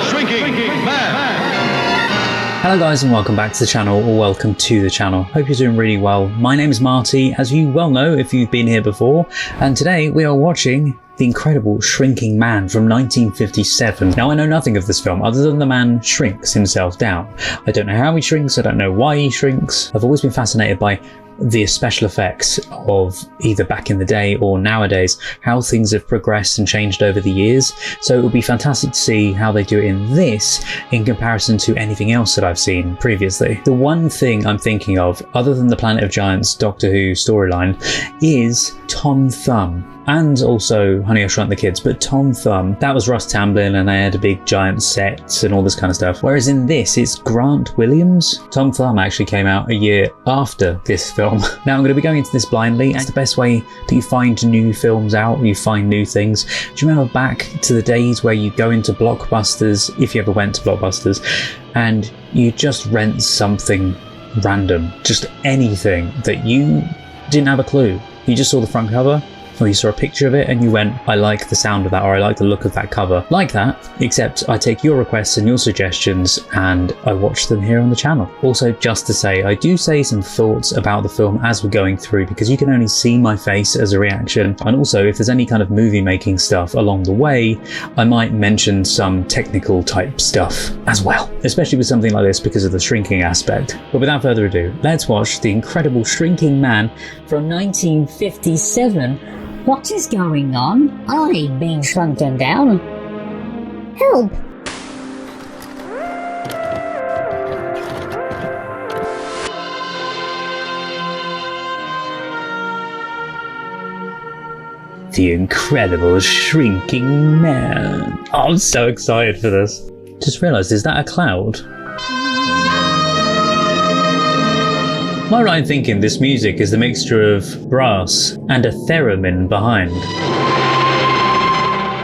Shrinking Man. Hello guys and welcome back to the channel, or welcome to the channel. Hope you're doing really well. My name is Marty, as you well know if you've been here before, and today we are watching The Incredible Shrinking Man from 1957. Now I know nothing of this film other than the man shrinks himself down. I don't know how he shrinks, I don't know why he shrinks. I've always been fascinated by the special effects of either back in the day or nowadays, how things have progressed and changed over the years. So it would be fantastic to see how they do it in this in comparison to anything else that I've seen previously. The one thing I'm thinking of, other than the Planet of Giants Doctor Who storyline, is Tom Thumb. And also Honey, I Shrunk the Kids, but Tom Thumb, that was Russ Tamblyn and they had a big giant set and all this kind of stuff. Whereas in this, it's Grant Williams. Tom Thumb actually came out a year after this film. Now I'm going to be going into this blindly. It's the best way that you find new films out, you find new things. Do you remember back to the days where you go into Blockbusters, if you ever went to Blockbusters, and you just rent something random, just anything that you didn't have a clue. You just saw the front cover, or you saw a picture of it and you went, I like the sound of that, or I like the look of that cover. Like that, except I take your requests and your suggestions and I watch them here on the channel. Also, just to say, I do say some thoughts about the film as we're going through, because you can only see my face as a reaction. And also, if there's any kind of movie making stuff along the way, I might mention some technical type stuff as well, especially with something like this because of the shrinking aspect. But without further ado, let's watch The Incredible Shrinking Man from 1957. What is going on? I'm being shrunken down. Help! The Incredible Shrinking Man. Oh, I'm so excited for this. Just realised, is that a cloud? Am I right in thinking this music is the mixture of brass and a theremin behind?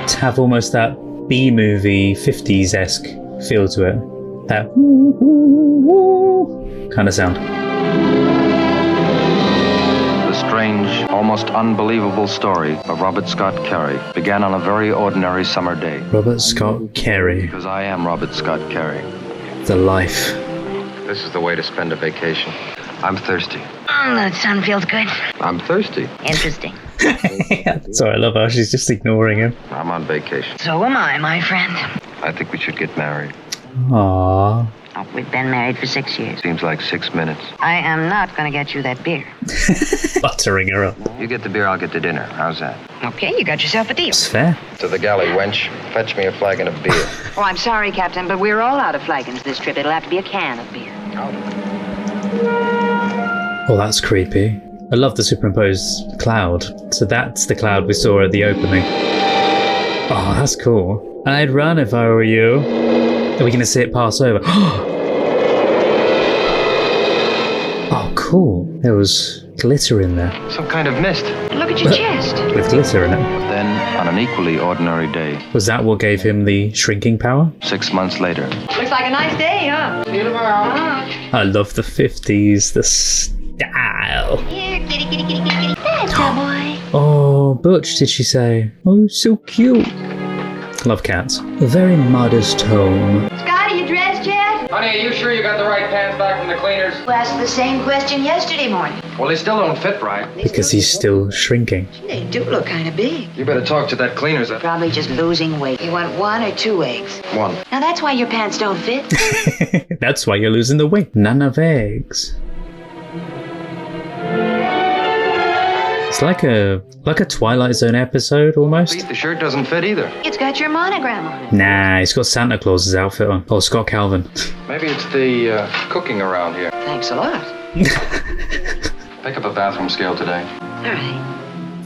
To have almost that B-movie 50s-esque feel to it. That kind of sound. The strange, almost unbelievable story of Robert Scott Carey began on a very ordinary summer day. Robert Scott Carey. Because I am Robert Scott Carey. The life. This is the way to spend a vacation. I'm thirsty. Oh, that sun feels good. I'm thirsty. Interesting. Sorry, I love how she's just ignoring him. I'm on vacation. So am I, my friend. I think we should get married. Aww. Oh, we've been married for 6 years. Seems like 6 minutes. I am not going to get you that beer. Buttering her up. You get the beer, I'll get the dinner. How's that? Okay, you got yourself a deal. It's fair. To the galley, wench. Fetch me a flagon of beer. Oh, I'm sorry, Captain, but we're all out of flagons this trip. It'll have to be a can of beer. Oh, that's creepy. I love the superimposed cloud. So that's the cloud we saw at the opening. Oh, that's cool. I'd run if I were you. Are we going to see it pass over? Oh, cool. There was glitter in there. Some kind of mist. Look at your chest. With glitter in it. Then, on an equally ordinary day, Was that what gave him the shrinking power? 6 months later, Looks like a nice day, huh? See you tomorrow. I love the 50s, the style. Here, kitty, kitty, kitty, kitty, kitty. That's our boy. Oh, Butch, did she say? Oh, so cute. Love cats. A very modest home. Scott, are you dressed yet? Honey, are you sure you got the right pants back from the cleaners? You asked the same question yesterday morning. Well, they still don't fit right. Because he's still shrinking. They do look kind of big. You better talk to that cleaners. Probably just losing weight. You want 1 or 2 eggs? One. Now that's why your pants don't fit. That's why you're losing the weight. None of eggs. It's like a Twilight Zone episode almost. the shirt doesn't fit either. It's got your monogram on it. Nah, he's got Santa Claus's outfit on. Or Scott Calvin. Maybe it's the cooking around here. Thanks a lot. Pick up a bathroom scale today. All right.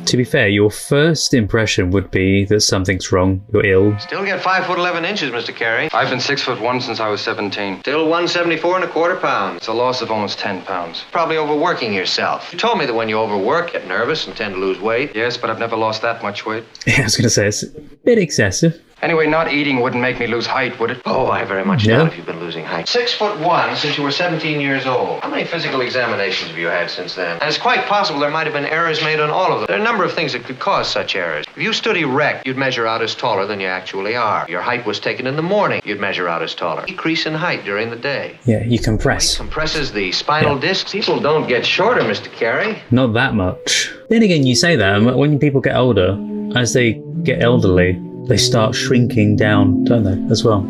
To be fair, your first impression would be that something's wrong, you're ill. Still get 5 foot 11 inches, Mr. Carey. I've been 6'1" since I was 17. Still 174 1/4 pounds. It's a loss of almost 10 pounds. Probably overworking yourself. You told me that when you overwork, you get nervous and tend to lose weight. Yes, but I've never lost that much weight. Yeah, I was going to say, it's a bit excessive. Anyway, not eating wouldn't make me lose height, would it? Oh, I very much Yeah. doubt if you've been losing height. 6'1" since you were 17 years old. How many physical examinations have you had since then? And it's quite possible there might have been errors made on all of them. There are a number of things that could cause such errors. If you stood erect, you'd measure out as taller than you actually are. Your height was taken in the morning, you'd measure out as taller. Decrease in height during the day. Yeah, you compress. Compresses the spinal discs. People don't get shorter, Mr. Carey. Not that much. Then again, you say that, and when people get older, as they get elderly, they start shrinking down, don't they, as well?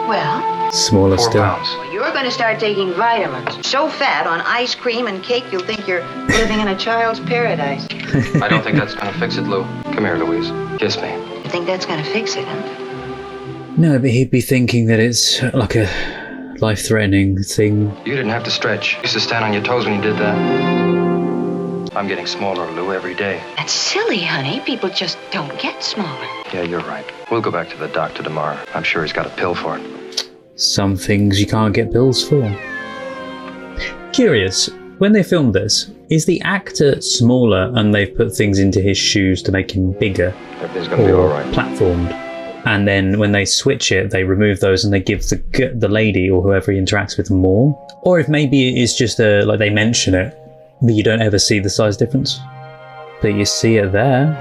Well, Smaller 4 still. pounds. you're going to start taking vitamins. So fat on ice cream and cake, you'll think you're living in a child's paradise. I don't think that's gonna fix it, Lou. Come here, Louise. Kiss me. You think that's going to fix it, huh? No, but he'd be thinking that it's like a life-threatening thing. You didn't have to stretch. You used to stand on your toes when you did that. I'm getting smaller, Lou, every day. That's silly, honey. People just don't get smaller. Yeah, you're right. We'll go back to the doctor tomorrow. I'm sure he's got a pill for it. Some things you can't get pills for. Curious, when they filmed this, is the actor smaller and they've put things into his shoes to make him bigger? Everything's gonna be all Or right. platformed? And then when they switch it, they remove those and they give the lady or whoever he interacts with more? Or if maybe it is just like they mention it, but you don't ever see the size difference. But you see it there.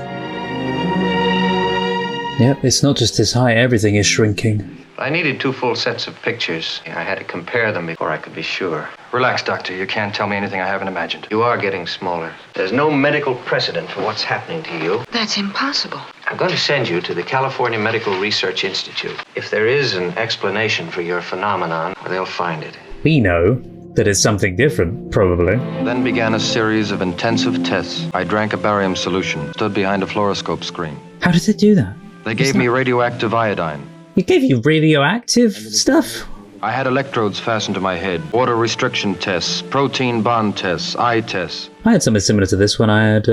Yep, it's not just his height, everything is shrinking. I needed 2 full sets of pictures. I had to compare them before I could be sure. Relax, doctor. You can't tell me anything I haven't imagined. You are getting smaller. There's no medical precedent for what's happening to you. That's impossible. I'm going to send you to the California Medical Research Institute. If there is an explanation for your phenomenon, they'll find it. We know that it's something different, probably. Then began a series of intensive tests. I drank a barium solution, stood behind a fluoroscope screen. How did they do that? They gave me radioactive iodine. It gave you radioactive stuff? I had electrodes fastened to my head, water restriction tests, protein bond tests, eye tests, I had something similar to this when I had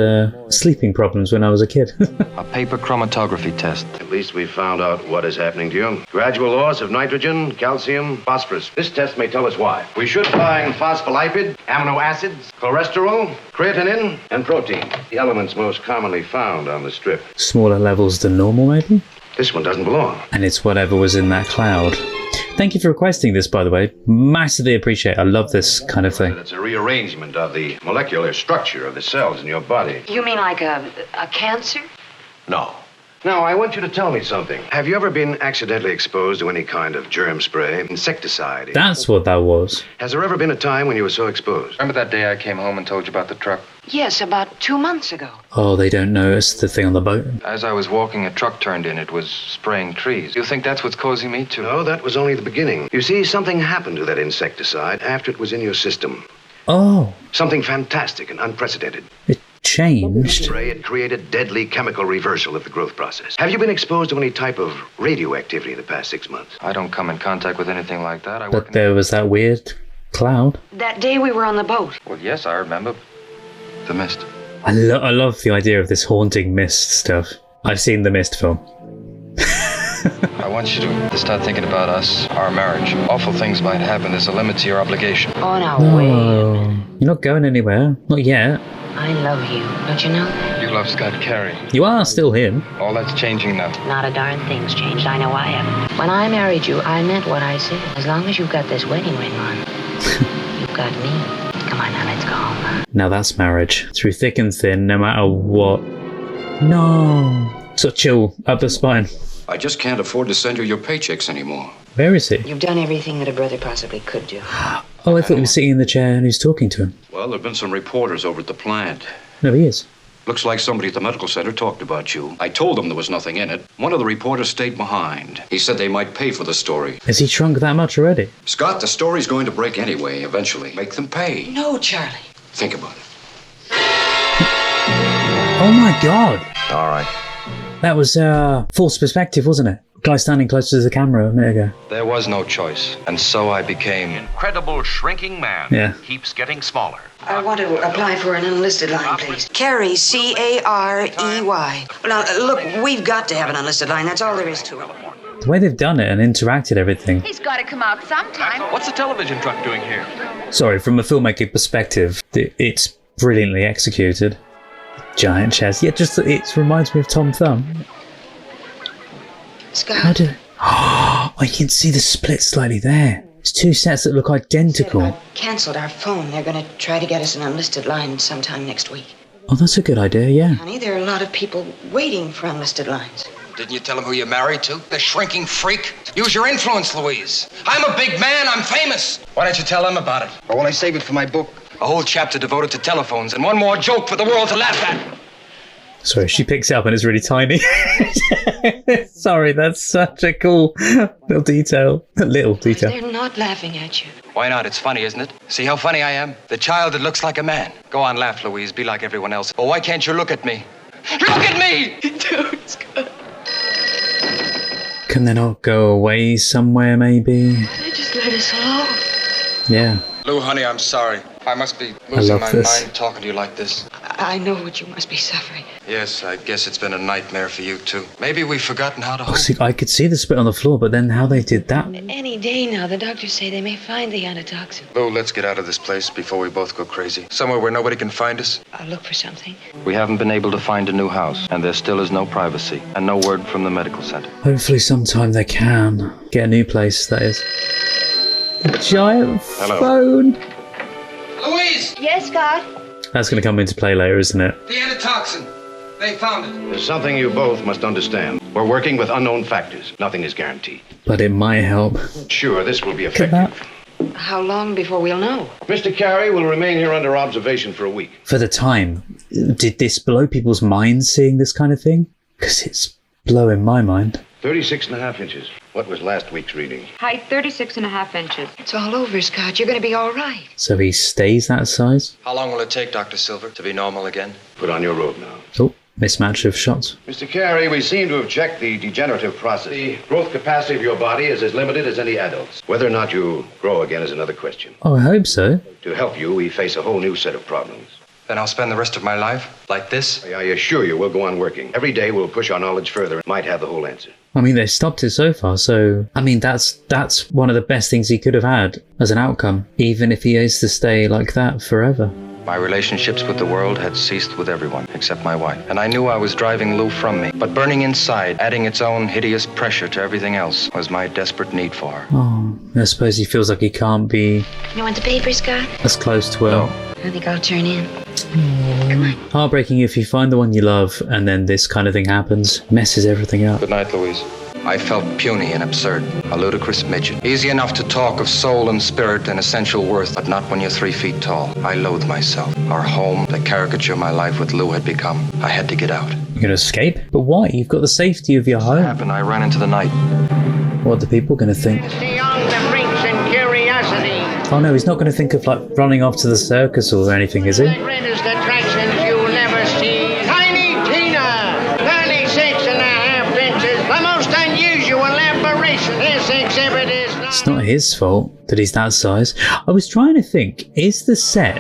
sleeping problems when I was a kid. a paper chromatography test. At least we've found out what is happening to you. Gradual loss of nitrogen, calcium, phosphorus. This test may tell us why. We should find phospholipid, amino acids, cholesterol, creatinine, and protein. The elements most commonly found on the strip. Smaller levels than normal, maybe? This one doesn't belong. And it's whatever was in that cloud. Thank you for requesting this, by the way. Massively appreciate it. I love this kind of thing. It's a rearrangement of the molecular structure of the cells in your body. You mean like a cancer? No. Now, I want you to tell me something. Have you ever been accidentally exposed to any kind of germ spray, insecticide? That's what that was. Has there ever been a time when you were so exposed? Remember that day I came home and told you about the truck? Yes, about 2 months ago. Oh, they don't know it's the thing on the boat. As I was walking, a truck turned in. It was spraying trees. You think that's what's causing me to? No, that was only the beginning. You see, something happened to that insecticide after it was in your system. Oh, Something fantastic and unprecedented. it changed. Spray, it created deadly chemical reversal of the growth process. Have you been exposed to any type of radioactivity in the past 6 months? I don't come in contact with anything like that. I work But there was that weird cloud. That day we were on the boat. Well, yes, I remember. The mist. I love the idea of this haunting mist stuff. I've seen the Mist film. I want you to start thinking about us, our marriage. Awful things might happen. There's a limit to your obligation. Oh, no way. Oh, you're not going anywhere. Not yet. I love you. Don't you know that? You love Scott Carey. You are still him. All that's changing now. Not a darn thing's changed. I know I haven't. When I married you, I meant what I said. As long as you've got this wedding ring on, you've got me. Come on now, let's go home. Now that's marriage. Through thick and thin, no matter what. No. So chill up the spine. I just can't afford to send you your paychecks anymore. Where is he? You've done everything that a brother possibly could do. Oh, I thought he was sitting in the chair and he was talking to him. Well, there have been some reporters over at the plant. No, he is. Looks like somebody at the medical center talked about you. I told them there was nothing in it. One of the reporters stayed behind. He said they might pay for the story. Has he shrunk that much already? Scott, the story's going to break anyway, eventually. Make them pay. No, Charlie. Think about it. Oh my god! All right. That was false perspective, wasn't it? Guy standing close to the camera a minute ago. There was no choice. And so I became... Incredible shrinking man. Yeah. Keeps getting smaller. I want to apply for an enlisted line, please. Carey, C-A-R-E-Y. Now, look, we've got to have an enlisted line. That's all there is to it. The way they've done it and interacted everything. He's got to come out sometime. What's the television truck doing here? Sorry, from a filmmaking perspective, it's brilliantly executed. Giant chest. Yeah, just it reminds me of Tom Thumb. Scott. How do... Oh, you can see the split slightly there. It's two sets that look identical. I've canceled our phone. They're going to try to get us an unlisted line sometime next week. Oh, that's a good idea, yeah. Honey, there are a lot of people waiting for unlisted lines. Didn't you tell him who you're married to? The shrinking freak? Use your influence, Louise. I'm a big man. I'm famous. Why don't you tell them about it? Or will I save it for my book? A whole chapter devoted to telephones and one more joke for the world to laugh at. Sorry, she picks it up and it's really tiny. Sorry, that's such a cool little detail. Little detail. They're not laughing at you. Why not? It's funny, isn't it? See how funny I am? The child that looks like a man. Go on, laugh, Louise. Be like everyone else. But why can't you look at me? Look at me! Don't, Scott. Can they not go away somewhere, maybe? They just let us alone. Yeah. Lou, honey, I'm sorry. I must be losing my this. mind talking to you like this. I know what you must be suffering. Yes, I guess it's been a nightmare for you, too. Maybe we've forgotten how to Oh, hope. see, I could see the split on the floor, but then how they did that... Any day now, the doctors say they may find the antitoxin. Lou, let's get out of this place before we both go crazy. Somewhere where nobody can find us. I'll look for something. We haven't been able to find a new house, and there still is no privacy, and no word from the medical center. Hopefully sometime they can get a new place, that is. A giant phone! Louise! Yes, Scott? That's going to come into play later, isn't it? The antitoxin. They found it. There's something you both must understand. We're working with unknown factors. Nothing is guaranteed. But it might help. Sure, this will be Look at that. effective. How long before we'll know? Mr. Carey will remain here under observation for a week. For the time, did this blow people's minds seeing this kind of thing? Because it's blowing my mind. 36.5 inches. What was last week's reading? Height 36.5 inches. It's all over, Scott. You're going to be all right. So he stays that size? How long will it take, Dr. Silver, to be normal again? Put on your robe now. Oh, mismatch of shots. Mr. Carey, we seem to have checked the degenerative process. The growth capacity of your body is as limited as any adult's. Whether or not you grow again is another question. Oh, I hope so. To help you, we face a whole new set of problems. Then I'll spend the rest of my life like this? I assure you we'll go on working. Every day we'll push our knowledge further and might have the whole answer. I mean, they stopped it so far, so... I mean, that's one of the best things he could have had as an outcome, even if he is to stay like that forever. My relationships with the world had ceased with everyone, except my wife. And I knew I was driving Lou from me. But burning inside, adding its own hideous pressure to everything else, was my desperate need for her. Oh, I suppose he feels like he can't be You want the paper, Scott? as close to her. I think I'll turn in. Heartbreaking if you find the one you love and then this kind of thing happens. Messes everything up. Good night, Louise. I felt puny and absurd, a ludicrous midget. Easy enough to talk of soul and spirit and essential worth, but not when you're 3 feet tall. I loathed myself. Our home, the caricature my life with Lou had become. I had to get out. You're gonna escape? But why? You've got the safety of your What home. happened? I ran into the night. What are the people gonna think? Stay on the brinks and curiosity. Oh no, he's not gonna think of like running off to the circus or anything, is he? The greatest attractions you'll never see. Tiny Tina, 36.5 inches. The most unusual aberration. This exhibit is not... It's not his fault that he's that size. I was trying to think, is the set...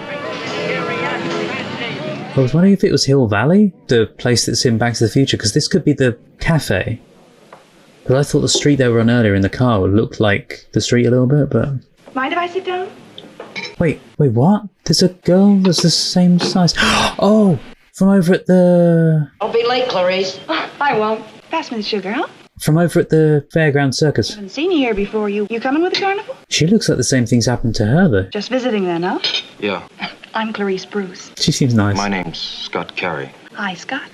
I was wondering if it was Hill Valley, the place that's in Back to the Future, because this could be the cafe. But I thought the street they were on earlier in the car looked like the street a little bit, but... Mind if I sit down? Wait, what? There's a girl that's the same size. Oh, from over at the... Don't be late, Clarice. I won't. Pass me the sugar, huh? From over at the Fairground Circus. Haven't seen you here before. You coming with the carnival? She looks like the same thing's happened to her, though. Just visiting then, huh? Yeah. I'm Clarice Bruce. She seems nice. My name's Scott Carey. Hi, Scott.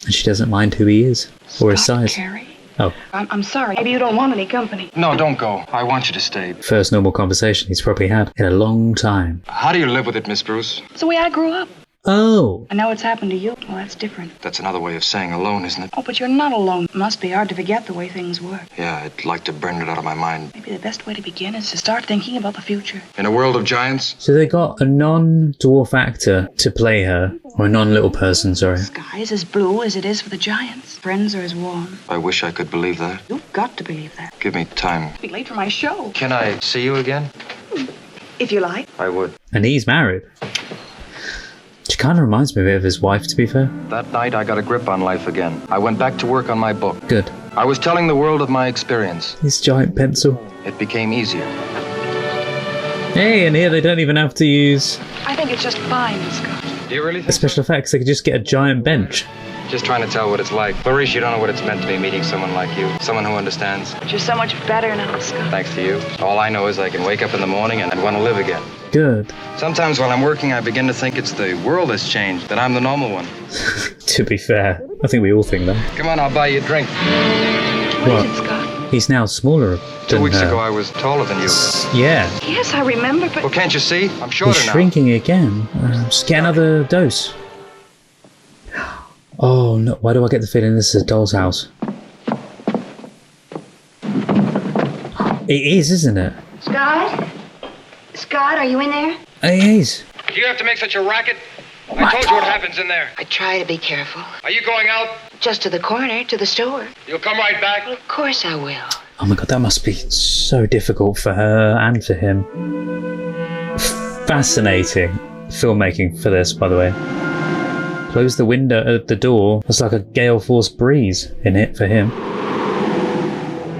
And she doesn't mind who he is, or his Scott size. Carey. Oh, I'm sorry. Maybe you don't want any company. No, don't go. I want you to stay. first normal conversation he's probably had in a long time. How do you live with it, Miss Bruce? It's the way I grew up. Oh, I know it's happened to you. Well, that's different. That's another way of saying alone, isn't it? Oh, but you're not alone. It must be hard to forget the way things were. Yeah, I'd like to burn it out of my mind. Maybe the best way to begin is to start thinking about the future. In a world of giants, so they got a non-dwarf actor to play her, or a non-little person, sorry. Sky is as blue as it is for the giants. Friends are as warm. I wish I could believe that. You've got to believe that. Give me time. Be late for my show. Can I see you again? If you like. I would. And he's married. She kind of reminds me a bit of his wife, to be fair. That night, I got a grip on life again. I went back to work on my book. Good. I was telling the world of my experience. His giant pencil. It became easier. Hey, and here they don't even have to use I think it's just fine, Scott. Do you really a think special effects. They could just get a giant bench. Just trying to tell what it's like. Clarice, you don't know what it's meant to be meeting someone like you. Someone who understands. But you're so much better now, Scott. Thanks to you. All I know is I can wake up in the morning and want to live again. Good. Sometimes while I'm working, I begin to think it's the world has changed, that I'm the normal one. To be fair, I think we all think that. Come on, I'll buy you a drink. What is it, Scott? He's now smaller. 2 weeks ago, I was taller than you. Yeah. Yes, I remember, but... Well, can't you see? I'm shorter He's now. shrinking again. Just get another dose. Oh, no. Why do I get the feeling this is a doll's house? It is, isn't it? Scott? Scott, are you in there? It is. Do you have to make such a racket? I told you what happens in there. I try to be careful. Are you going out? Just to the corner, to the store. You'll come right back? Well, of course I will. Oh my god, that must be so difficult for her and for him. Fascinating filmmaking for this, by the way. Close the window at the door. It's like a gale force breeze in it for him.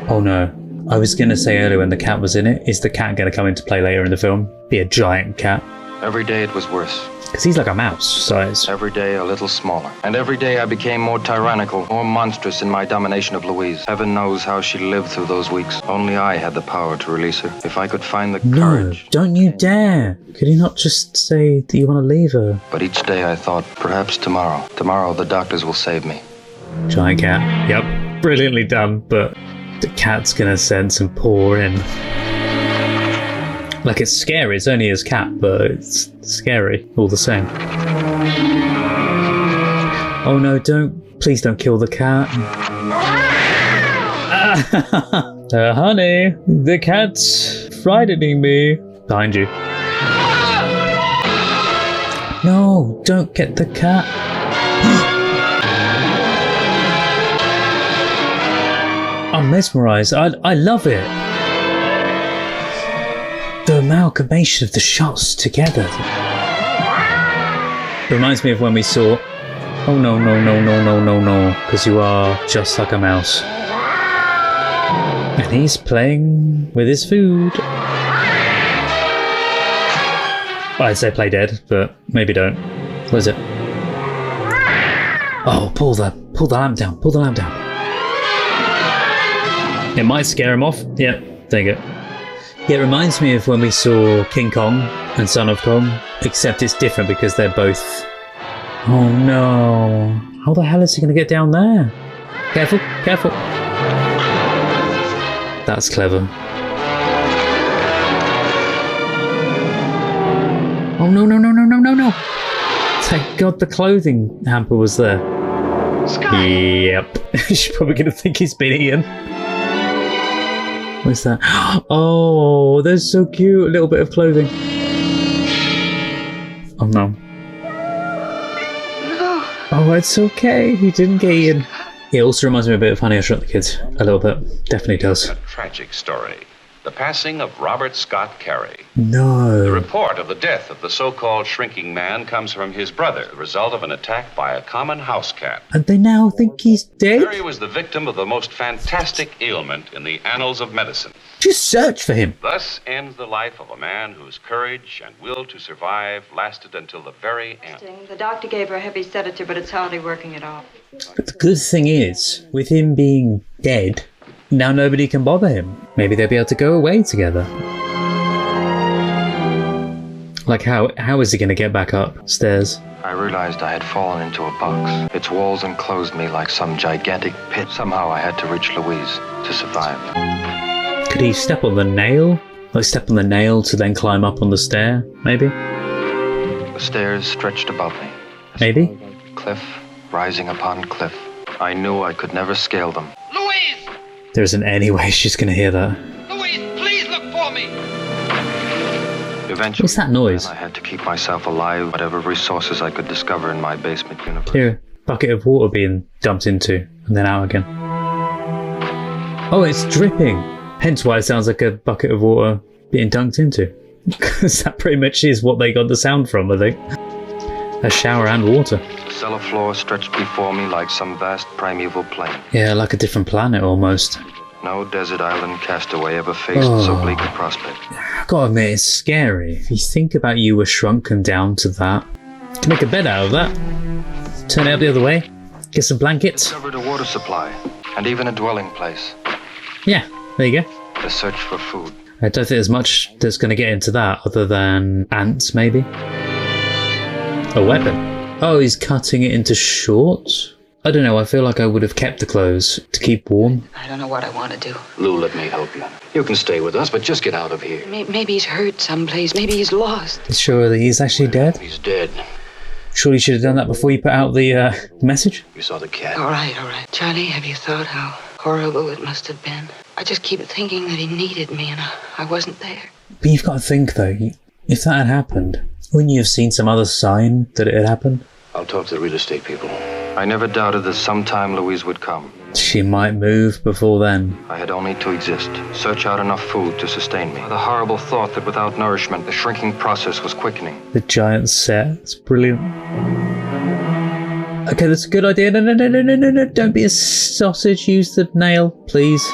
Oh no. I was going to say earlier when the cat was in it, is the cat going to come into play later in the film? Be a giant cat? Every day it was worse. Because he's like a mouse size. Every day a little smaller. And every day I became more tyrannical, more monstrous in my domination of Louise. Heaven knows how she lived through those weeks. Only I had the power to release her. If I could find the courage. No, don't you dare. Could you not just say that you want to leave her? But each day I thought, perhaps tomorrow. Tomorrow the doctors will save me. Giant cat. Yep. Brilliantly done, but the cat's going to sense and pour in. Like, it's scary. It's only his cat, but it's scary all the same. Oh no, please don't kill the cat. Honey, the cat's frightening me. Behind you. No, don't get the cat. I'm mesmerised. I love it. The amalgamation of the shots together. It reminds me of when we saw... Oh no, no, no, no, no, no, no. Because you are just like a mouse. And he's playing with his food. I'd say play dead, but maybe don't. What is it? Oh, pull the lamp down. Pull the lamp down. It might scare him off. Yep, there you go. Yeah, it reminds me of when we saw King Kong and Son of Kong, except it's different because they're both... Oh no. How the hell is he going to get down there? Careful, careful. That's clever. Oh no, no, no, no, no, no, no. Thank God the clothing hamper was there. Scott! Yep. She's probably going to think he's been eaten. What's that? Oh, they're so cute. A little bit of clothing. Oh no. No. Oh, it's okay. He didn't get eaten. It also reminds me a bit of Honey, I Shrunk the Kids. A little bit. Definitely does. A tragic story. The passing of Robert Scott Carey. No. The report of the death of the so-called shrinking man comes from his brother, the result of an attack by a common house cat. And they now think he's dead? Carey was the victim of the most fantastic ailment in the annals of medicine. Just search for him. Thus ends the life of a man whose courage and will to survive lasted until the very end. The doctor gave her a heavy sedative, but it's hardly working at all. But the good thing is, with him being dead, now nobody can bother him. Maybe they'll be able to go away together. Like how is he going to get back upstairs? I realized I had fallen into a box. Its walls enclosed me like some gigantic pit. Somehow I had to reach Louise to survive. Could he step on the nail? Like step on the nail to then climb up on the stair, maybe? The stairs stretched above me. Maybe? Cliff, rising upon cliff. I knew I could never scale them. Louise! There isn't any way she's going to hear that. Louise, please look for me! Eventually, what's that noise? I had to keep myself alive, whatever resources I could discover in my basement universe. Here, bucket of water being dumped into, and then out again. Oh, it's dripping. Hence why it sounds like a bucket of water being dunked into. Because that pretty much is what they got the sound from, I think. A shower and water. The cellar floor stretched before me like some vast primeval plain. Yeah, like a different planet almost. No desert island castaway ever faced so bleak a prospect. I gotta admit, it's scary. If you think about you were shrunken down to that, you can make a bed out of that. Turn it up the other way. Get some blankets. Discovered a water supply and even a dwelling place. Yeah, there you go. The search for food. I don't think there's much that's going to get into that other than ants, maybe. A weapon. Oh, he's cutting it into shorts? I don't know, I feel like I would have kept the clothes to keep warm. I don't know what I want to do. Lou, let me help you. You can stay with us, but just get out of here. Maybe he's hurt someplace. Maybe he's lost. Sure that he's actually dead? He's dead. Surely you should have done that before you put out the message? You saw the cat. All right. Charlie, have you thought how horrible it must have been? I just keep thinking that he needed me and I wasn't there. But you've got to think, though, if that had happened, wouldn't you have seen some other sign that it had happened? I'll talk to the real estate people. I never doubted that sometime Louise would come. She might move before then. I had only to exist, search out enough food to sustain me. The horrible thought that without nourishment, the shrinking process was quickening. The giant set. It's brilliant. Okay, that's a good idea. No. Don't be a sausage. Use the nail, please.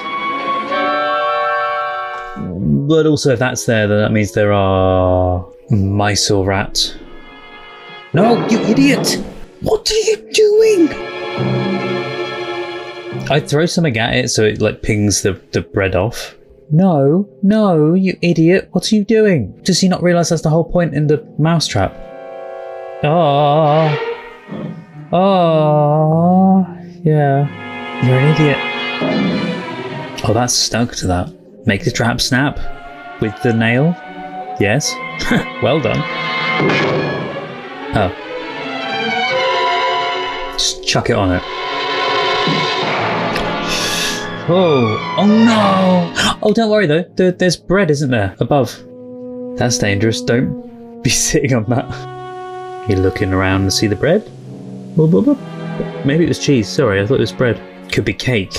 But also, if that's there, then that means there are mice or rats. No, you idiot! What are you doing? I'd throw something at it so it like pings the bread off. No, you idiot. What are you doing? Does he not realise that's the whole point in the mousetrap? Oh, yeah. You're an idiot. Oh, that's stuck to that. Make the trap snap with the nail. Yes. Well done. Oh. Just chuck it on it. Oh no! Oh, don't worry though. There's bread, isn't there? Above. That's dangerous. Don't be sitting on that. You're looking around to see the bread? Maybe it was cheese. Sorry, I thought it was bread. Could be cake.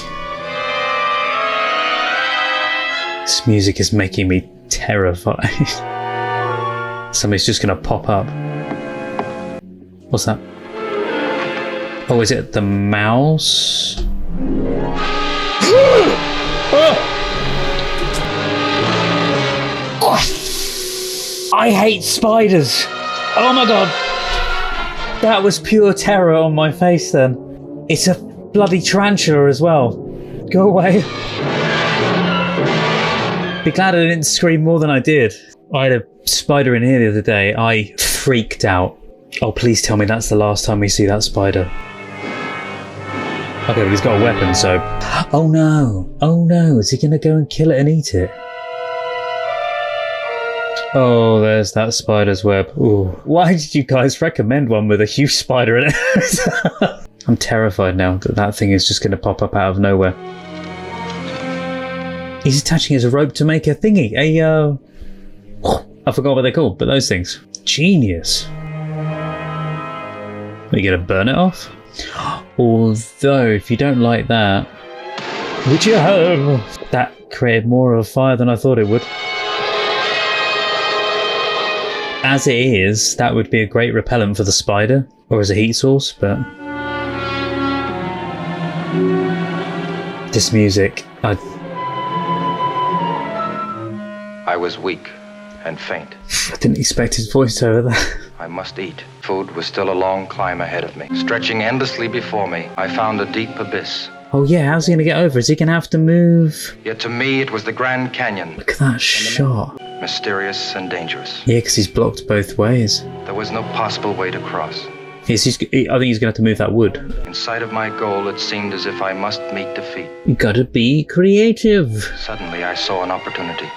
This music is making me terrified. Somebody's just gonna pop up. What's that? Oh, is it the mouse? I hate spiders. Oh my god. That was pure terror on my face then. It's a bloody tarantula as well. Go away. Be glad I didn't scream more than I did. I had a spider in here the other day. I freaked out. Oh, please tell me that's the last time we see that spider. Okay, but he's got a weapon, so... Oh no! Is he gonna go and kill it and eat it? Oh, there's that spider's web. Ooh. Why did you guys recommend one with a huge spider in it? I'm terrified now that thing is just gonna pop up out of nowhere. He's attaching as a rope to make a thingy. I forgot what they're called, but those things. Genius. Are you gonna burn it off? Although, if you don't like that, would you have? That created more of a fire than I thought it would. As it is, that would be a great repellent for the spider, or as a heat source, but... This music, I was weak and faint. I didn't expect his voice over there. I must eat. Food was still a long climb ahead of me. Stretching endlessly before me, I found a deep abyss. Oh yeah, how's he going to get over? Is he going to have to move? Yet to me, it was the Grand Canyon. Look at that shot. Mysterious and dangerous. Yeah, because he's blocked both ways. There was no possible way to cross. I think he's going to have to move that wood. In sight of my goal, it seemed as if I must meet defeat. You gotta be creative. Suddenly, I saw an opportunity.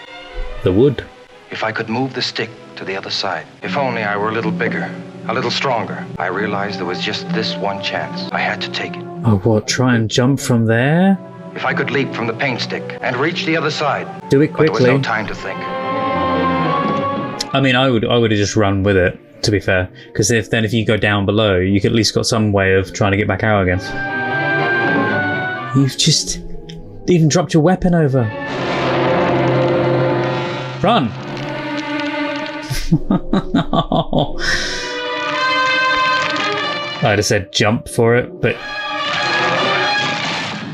The wood. If I could move the stick to the other side. If only I were a little bigger, a little stronger. I realized there was just this one chance. I had to take it. Oh, what? Try and jump from there? If I could leap from the paint stick and reach the other side. Do it quickly. But there was no time to think. I mean, I would have just run with it, to be fair. Because if you go down below, you at least got some way of trying to get back out again. You've just even dropped your weapon over. Run! No. I'd have said jump for it, but...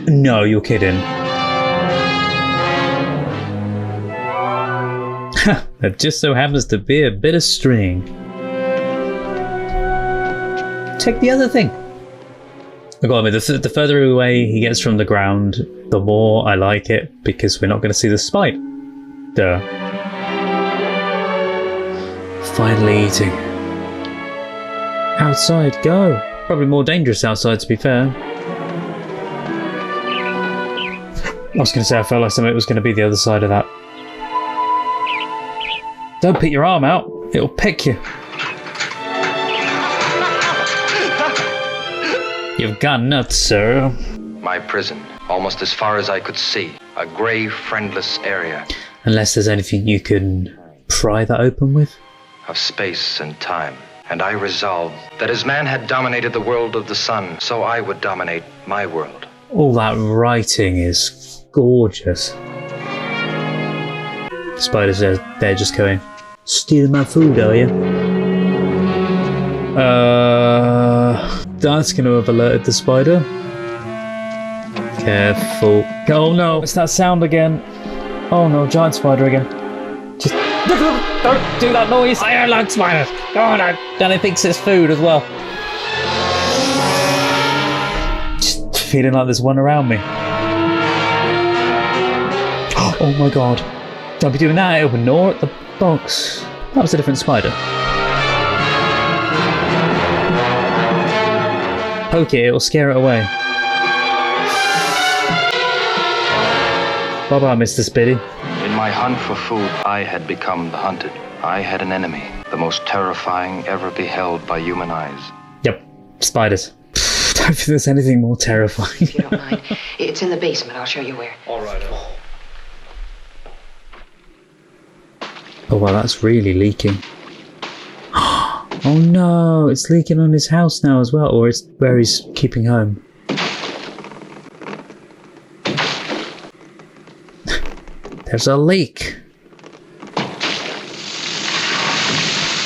No, you're kidding. It just so happens to be a bit of string. Take the other thing. I gotta admit, the further away he gets from the ground, the more I like it, because we're not going to see the spider. Duh. Finally eating. Outside, go! Probably more dangerous outside, to be fair. I was going to say, I felt like something was going to be the other side of that. Don't put your arm out, it'll pick you. You've got nuts, sir. My prison, almost as far as I could see. A grey, friendless area. Unless there's anything you can pry that open with? Of space and time. And I resolved that as man had dominated the world of the sun, so I would dominate my world. All that writing is gorgeous. Spiders are there just going, steal my food, are you? That's going to have alerted the spider. Careful. Oh no, it's that sound again. Oh no, giant spider again. Just don't do that noise. I don't like spiders. Go on, and it thinks it's food as well. Just feeling like there's one around me. Oh my god. Don't be doing that, it'll gnaw at the box. That was a different spider. Poke it, it'll scare it away. Bye-bye, Mr. Spidey. In my hunt for food, I had become the hunted. I had an enemy, the most terrifying ever beheld by human eyes. Yep, spiders. I don't think there's anything more terrifying. If you don't mind, it's in the basement. I'll show you where. All right. Oh well, that's really leaking. Oh no, it's leaking on his house now as well, or it's where he's keeping home. There's a leak.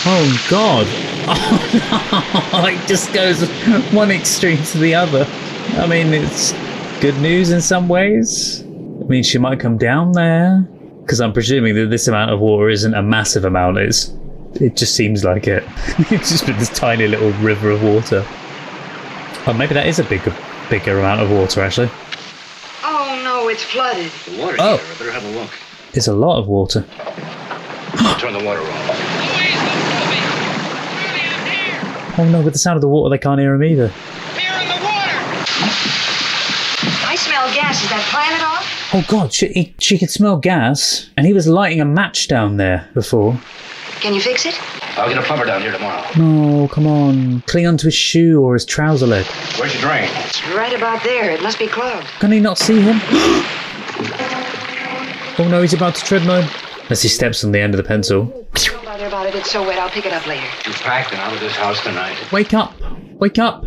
Oh god. Oh no, it just goes one extreme to the other. I mean, it's good news in some ways. I mean, she might come down there. Because I'm presuming that this amount of water isn't a massive amount. It just seems like it. It's just been this tiny little river of water. Oh, maybe that is a bigger amount of water, actually. Oh no, it's flooded. The water heater. I better have a look. It's a lot of water. Turn the water off. Oh no, with the sound of the water, they can't hear him either. I smell gas. Is that planet off? Oh god, she could smell gas, and he was lighting a match down there before. Can you fix it? I'll get a plumber down here tomorrow. No, come on. Cling onto his shoe or his trouser leg. Where's your drain? It's right about there. It must be clogged. Can he not see him? Oh no, he's about to tread mine. As he steps on the end of the pencil. Don't bother about it. It's so wet. I'll pick it up later. You packed and out of this house tonight. Wake up! Wake up!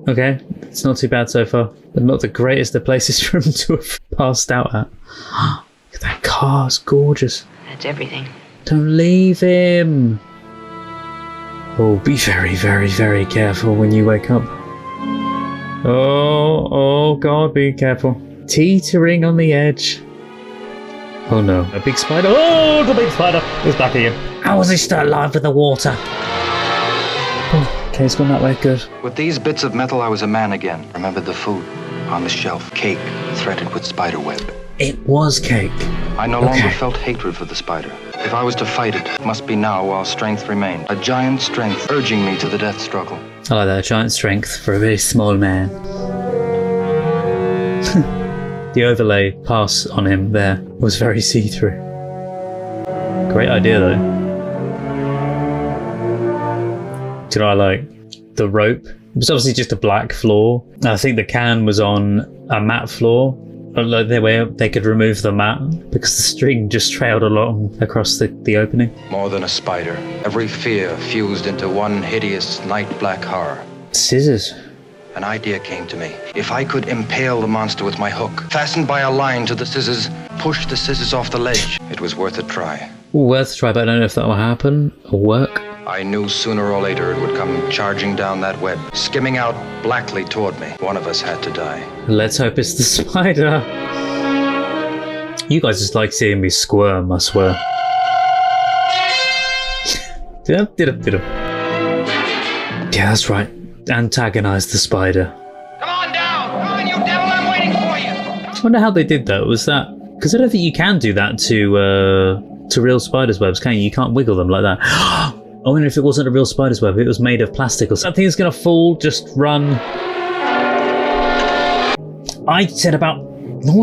Okay, it's not too bad so far, but not the greatest of places for him to have passed out at. Look at that car, it's gorgeous. That's everything. Don't leave him! Oh, be very, very, very careful when you wake up. Oh god, be careful. Teetering on the edge. Oh no, a big spider. Oh, the big spider! He's back again. How is he still alive with the water? Oh, okay, he's gone that way, good. With these bits of metal, I was a man again. Remembered the food on the shelf. Cake threaded with spider web. It was cake. I no longer felt hatred for the spider. If I was to fight it, it must be now while strength remained. A giant strength urging me to the death struggle. I like that, giant strength for a very small man. The overlay pass on him there was very see-through. Great idea though. Do you know what I like? The rope. It was obviously just a black floor. I think the can was on a matte floor. They could remove the mat because the string just trailed along across the opening. More than a spider. Every fear fused into one hideous night black horror. Scissors. An idea came to me. If I could impale the monster with my hook, fastened by a line to the scissors, push the scissors off the ledge, it was worth a try. Worth a try, but I don't know if that will happen or work. I knew sooner or later it would come charging down that web, skimming out blackly toward me. One of us had to die. Let's hope it's the spider. You guys just like seeing me squirm, I swear. Yeah, that's right. Antagonize the spider. Come on down! I wonder how they did that. Was that because I don't think you can do that to real spiders' webs, can you? You can't wiggle them like that. I wonder if it wasn't a real spider's web, it was made of plastic or something. It's gonna fall. Just run. I said about no.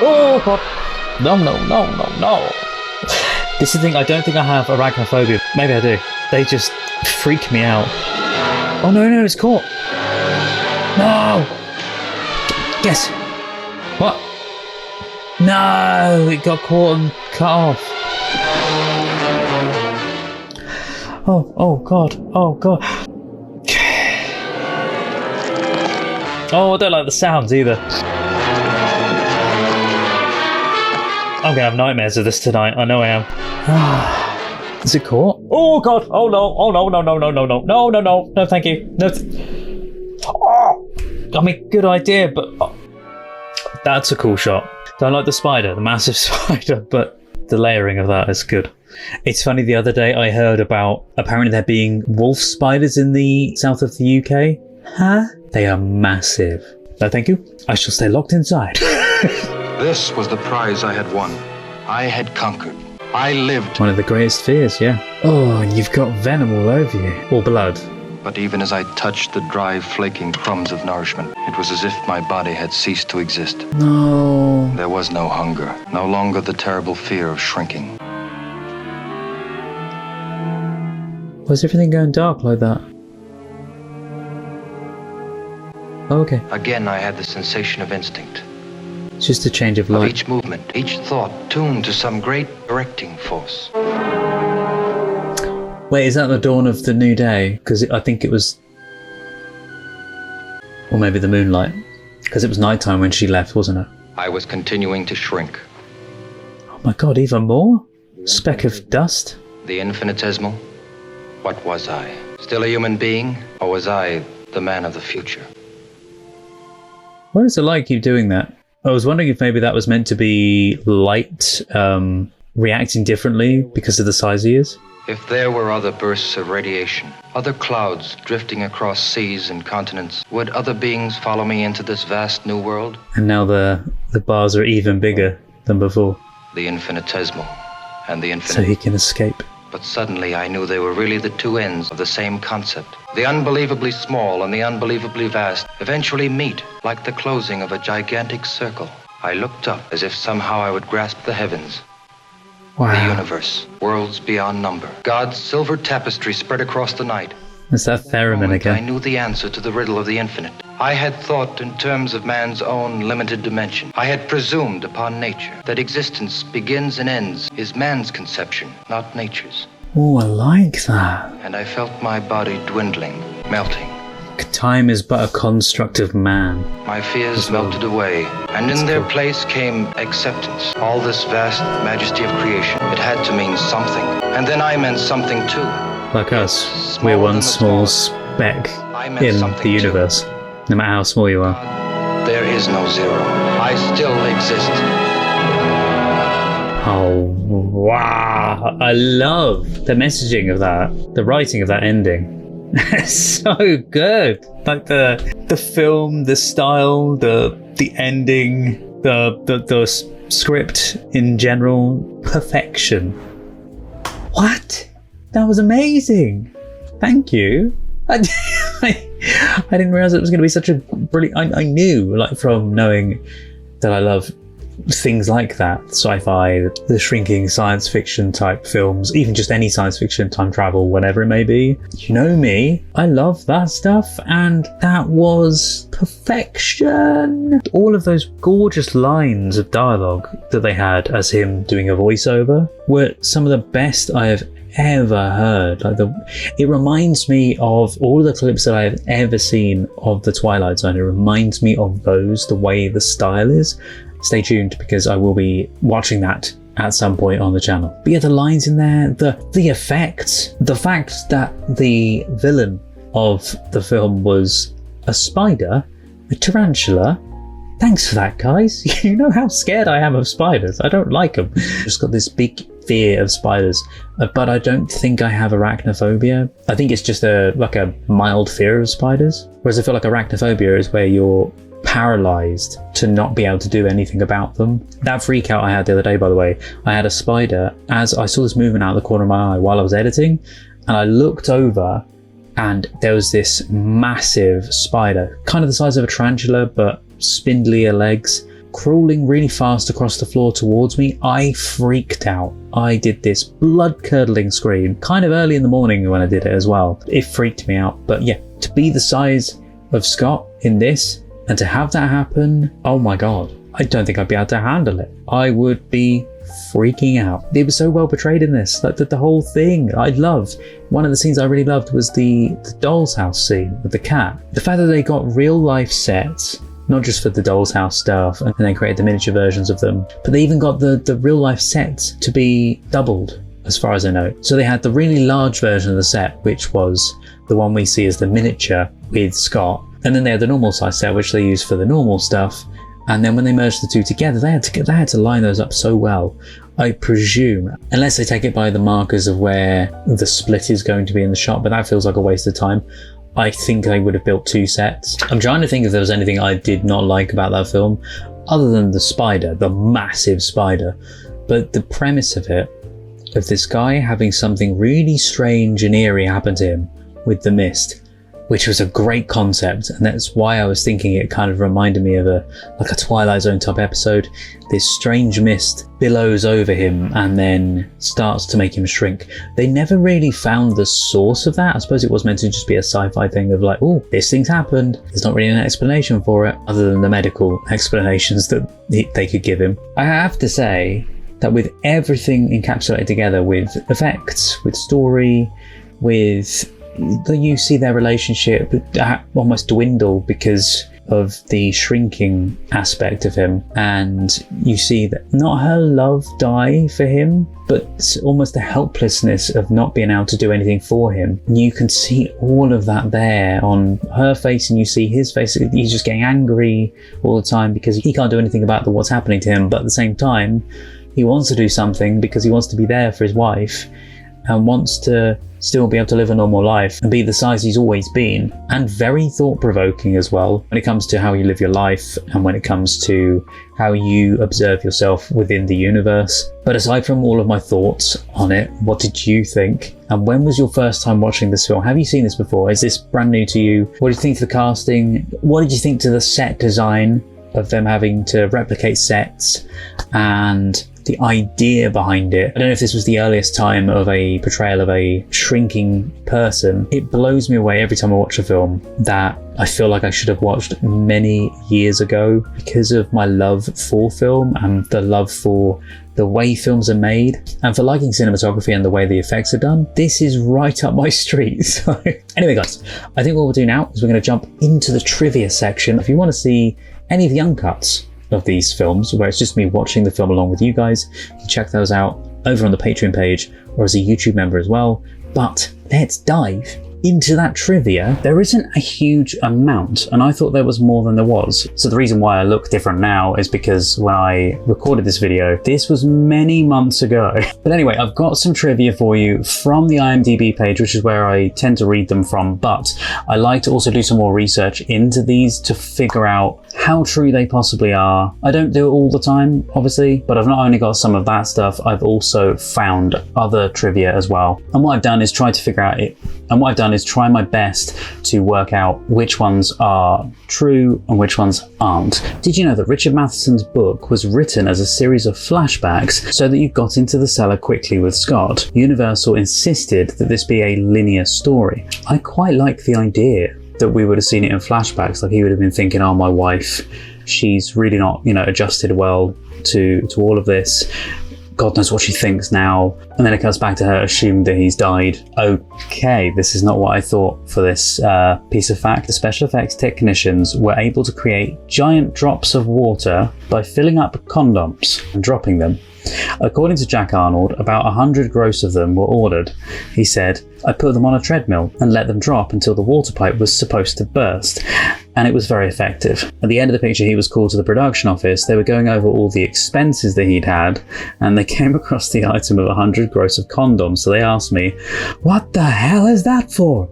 Oh god. No. This is the thing, I don't think I have arachnophobia. Maybe I do. They just freak me out. Oh no, it's caught. No! Yes. What? No, it got caught and cut off. Oh god. Oh, I don't like the sounds either. I'm gonna have nightmares of this tonight. I know I am. Is it caught? Oh god! Oh no! No, thank you. No. I mean, good idea, but that's a cool shot. Don't like the spider, the massive spider, but the layering of that is good. It's funny. The other day I heard about apparently there being wolf spiders in the south of the UK. Huh? They are massive. No, thank you. I shall stay locked inside. This was the prize I had won. I had conquered. I lived. One of the greatest fears, yeah. Oh, and you've got venom all over you. Or blood. But even as I touched the dry, flaking crumbs of nourishment, it was as if my body had ceased to exist. No. There was no hunger, no longer the terrible fear of shrinking. Why's everything going dark like that? Oh, okay. Again, I had the sensation of instinct. It's just a change of light. Of each movement, each thought tuned to some great directing force. Wait, is that the dawn of the new day? Because I think it was... Or maybe the moonlight. Because it was nighttime when she left, wasn't it? I was continuing to shrink. Oh my god, even more? Speck of dust? The infinitesimal? What was I? Still a human being? Or was I the man of the future? What is it like you doing that? I was wondering if maybe that was meant to be light reacting differently because of the size he is. If there were other bursts of radiation, other clouds drifting across seas and continents, would other beings follow me into this vast new world? And now the bars are even bigger than before. The infinitesimal and the infinite. So he can escape. But suddenly I knew they were really the two ends of the same concept. The unbelievably small and the unbelievably vast eventually meet like the closing of a gigantic circle. I looked up as if somehow I would grasp the heavens. Wow. The universe, worlds beyond number. God's silver tapestry spread across the night. Is that theremin again? I knew the answer to the riddle of the infinite. I had thought in terms of man's own limited dimension. I had presumed upon nature that existence begins and ends is man's conception, not nature's. Oh, I like that. And I felt my body dwindling, melting. Time is but a construct of man. My fears melted away, and in their place came acceptance. All this vast majesty of creation, it had to mean something. And then I meant something too. Like us, we're one small speck in the universe, no matter how small you are. There is no zero. I still exist. Oh, wow. I love the messaging of that, the writing of that ending. It's so good. Like the film, the style, the ending, the script in general, perfection. What? That was amazing. Thank you. I didn't realize it was going to be such a brilliant. I knew, like, from knowing that I love things like that, sci-fi, the shrinking science fiction type films, even just any science fiction, time travel, whatever it may be. You know me, I love that stuff, and that was perfection. All of those gorgeous lines of dialogue that they had as him doing a voiceover were some of the best I have ever heard. It reminds me of all the clips that I have ever seen of The Twilight Zone. It reminds me of those, the way the style is. Stay tuned because I will be watching that at some point on the channel. But yeah, the lines in there, the effects, the fact that the villain of the film was a spider, a tarantula. Thanks for that, guys. You know how scared I am of spiders. I don't like them. Just got this big fear of spiders, but I don't think I have arachnophobia. I think it's just a mild fear of spiders. Whereas I feel like arachnophobia is where you're paralyzed to not be able to do anything about them. That freak out I had the other day, by the way, I had a spider as I saw this movement out of the corner of my eye while I was editing, and I looked over and there was this massive spider, kind of the size of a tarantula but spindlier legs, crawling really fast across the floor towards me. I freaked out. I did this blood-curdling scream kind of early in the morning when I did it as well. It freaked me out. But yeah, to be the size of Scott in this and to have that happen, oh my god, I don't think I'd be able to handle it. I would be freaking out. It was so well portrayed in this, like the whole thing. I loved one of the scenes I really loved was the doll's house scene with the cat. The fact that they got real life sets, not just for the doll's house stuff, and then created the miniature versions of them, but they even got the real life sets to be doubled, as far as I know. So they had the really large version of the set, which was the one we see as the miniature with Scott, and then they had the normal size set, which they used for the normal stuff. And then when they merged the two together, they had to line those up so well. I presume, unless they take it by the markers of where the split is going to be in the shot, but that feels like a waste of time. I think they would have built two sets. I'm trying to think if there was anything I did not like about that film, other than the spider, the massive spider. But the premise of it, of this guy having something really strange and eerie happen to him with the mist, which was a great concept, and that's why I was thinking it kind of reminded me of a Twilight Zone type episode. This strange mist billows over him and then starts to make him shrink. They never really found the source of that. I suppose it was meant to just be a sci-fi thing of like, oh, this thing's happened. There's not really an explanation for it, other than the medical explanations that they could give him. I have to say that with everything encapsulated together, with effects, with story, with you see their relationship almost dwindle because of the shrinking aspect of him, and you see that not her love die for him, but almost the helplessness of not being able to do anything for him. You can see all of that there on her face, and you see his face. He's just getting angry all the time because he can't do anything about what's happening to him, but at the same time he wants to do something because he wants to be there for his wife and wants to still be able to live a normal life and be the size he's always been. And very thought-provoking as well when it comes to how you live your life and when it comes to how you observe yourself within the universe. But aside from all of my thoughts on it, what did you think? And when was your first time watching this film? Have you seen this before? Is this brand new to you? What did you think to the casting? What did you think to the set design of them having to replicate sets and the idea behind it? I don't know if this was the earliest time of a portrayal of a shrinking person. It blows me away every time I watch a film that I feel like I should have watched many years ago because of my love for film and the love for the way films are made and for liking cinematography and the way the effects are done. This is right up my street. So anyway guys, I think what we'll do now is we're going to jump into the trivia section. If you want to see any of the uncuts of these films where it's just me watching the film along with you guys, you can check those out over on the Patreon page or as a YouTube member as well. But let's dive into that trivia. There isn't a huge amount, and I thought there was more than there was. So the reason why I look different now is because when I recorded this video, this was many months ago. But anyway, I've got some trivia for you from the IMDb page, which is where I tend to read them from, but I like to also do some more research into these to figure out how true they possibly are. I don't do it all the time, obviously, but I've not only got some of that stuff, I've also found other trivia as well. And what I've done is try to figure out it. And what I've done is try my best to work out which ones are true and which ones aren't. Did you know that Richard Matheson's book was written as a series of flashbacks so that you got into the cellar quickly with Scott? Universal insisted that this be a linear story. I quite like the idea that we would have seen it in flashbacks, like he would have been thinking, oh, my wife, she's really not, adjusted well to all of this. God knows what she thinks now. And then it comes back to her assumed that he's died. Okay, this is not what I thought for this piece of fact. The special effects technicians were able to create giant drops of water by filling up condoms and dropping them. According to Jack Arnold, about 100 gross of them were ordered. He said, I put them on a treadmill and let them drop until the water pipe was supposed to burst. and it was very effective. At the end of the picture, he was called to the production office. They were going over all the expenses that he'd had, and they came across the item of 100 gross of condoms. So they asked me, what the hell is that for?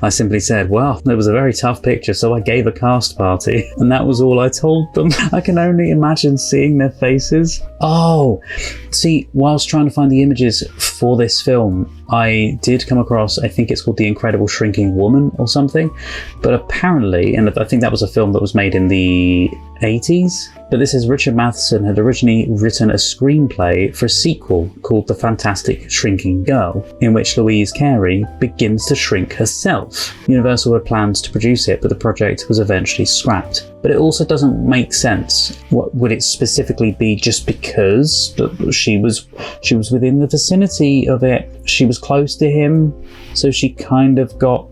I simply said, well, it was a very tough picture, so I gave a cast party, and that was all I told them. I can only imagine seeing their faces. Oh, see, whilst trying to find the images for this film, I did come across, I think it's called The Incredible Shrinking Woman or something, but apparently, and I think that was a film that was made in the 80s, but this is Richard Matheson had originally written a screenplay for a sequel called The Fantastic Shrinking Girl, in which Louise Carey begins to shrink herself. Universal had plans to produce it, but the project was eventually scrapped. But it also doesn't make sense. What would it specifically be just because she was within the vicinity of it? She was close to him, so she kind of got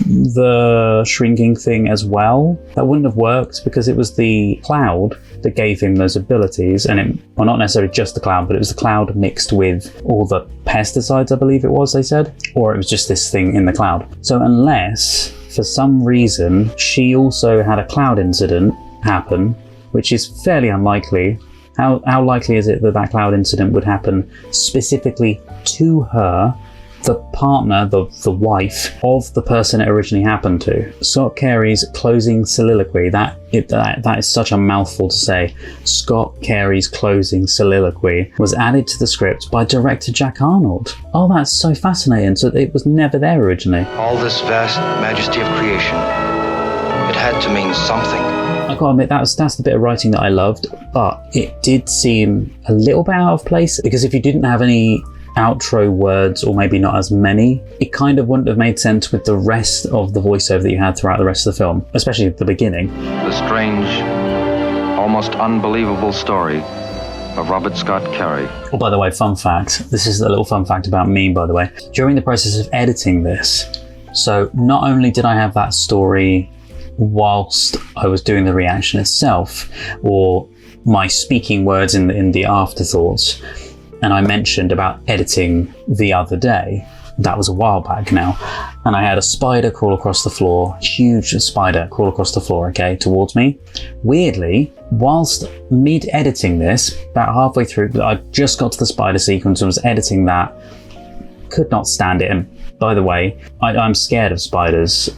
the shrinking thing as well. That wouldn't have worked because it was the cloud that gave him those abilities, and well, not necessarily just the cloud, but it was the cloud mixed with all the pesticides, I believe it was, they said, or it was just this thing in the cloud. So unless for some reason she also had a cloud incident happen, which is fairly unlikely, how likely is it that that cloud incident would happen specifically to her, the partner, the wife of the person it originally happened to? Scott Carey's closing soliloquy, that is such a mouthful to say. Scott Carey's closing soliloquy was added to the script by director Jack Arnold. Oh, that's so fascinating. So it was never there originally. All this vast majesty of creation, it had to mean something. I gotta admit, that's the bit of writing that I loved, but it did seem a little bit out of place, because if you didn't have any outro words, or maybe not as many, it kind of wouldn't have made sense with the rest of the voiceover that you had throughout the rest of the film, especially at the beginning. The strange, almost unbelievable story of Robert Scott Carey. Oh, by the way, fun fact, this is a little fun fact about me, by the way. During the process of editing this, so not only did I have that story whilst I was doing the reaction itself, or my speaking words in the afterthoughts, and I mentioned about editing the other day, that was a while back now, and I had a spider crawl across the floor, huge spider crawl across the floor, okay, towards me. Weirdly, whilst mid-editing this, about halfway through, I just got to the spider sequence and was editing that, could not stand it. And by the way, I'm scared of spiders.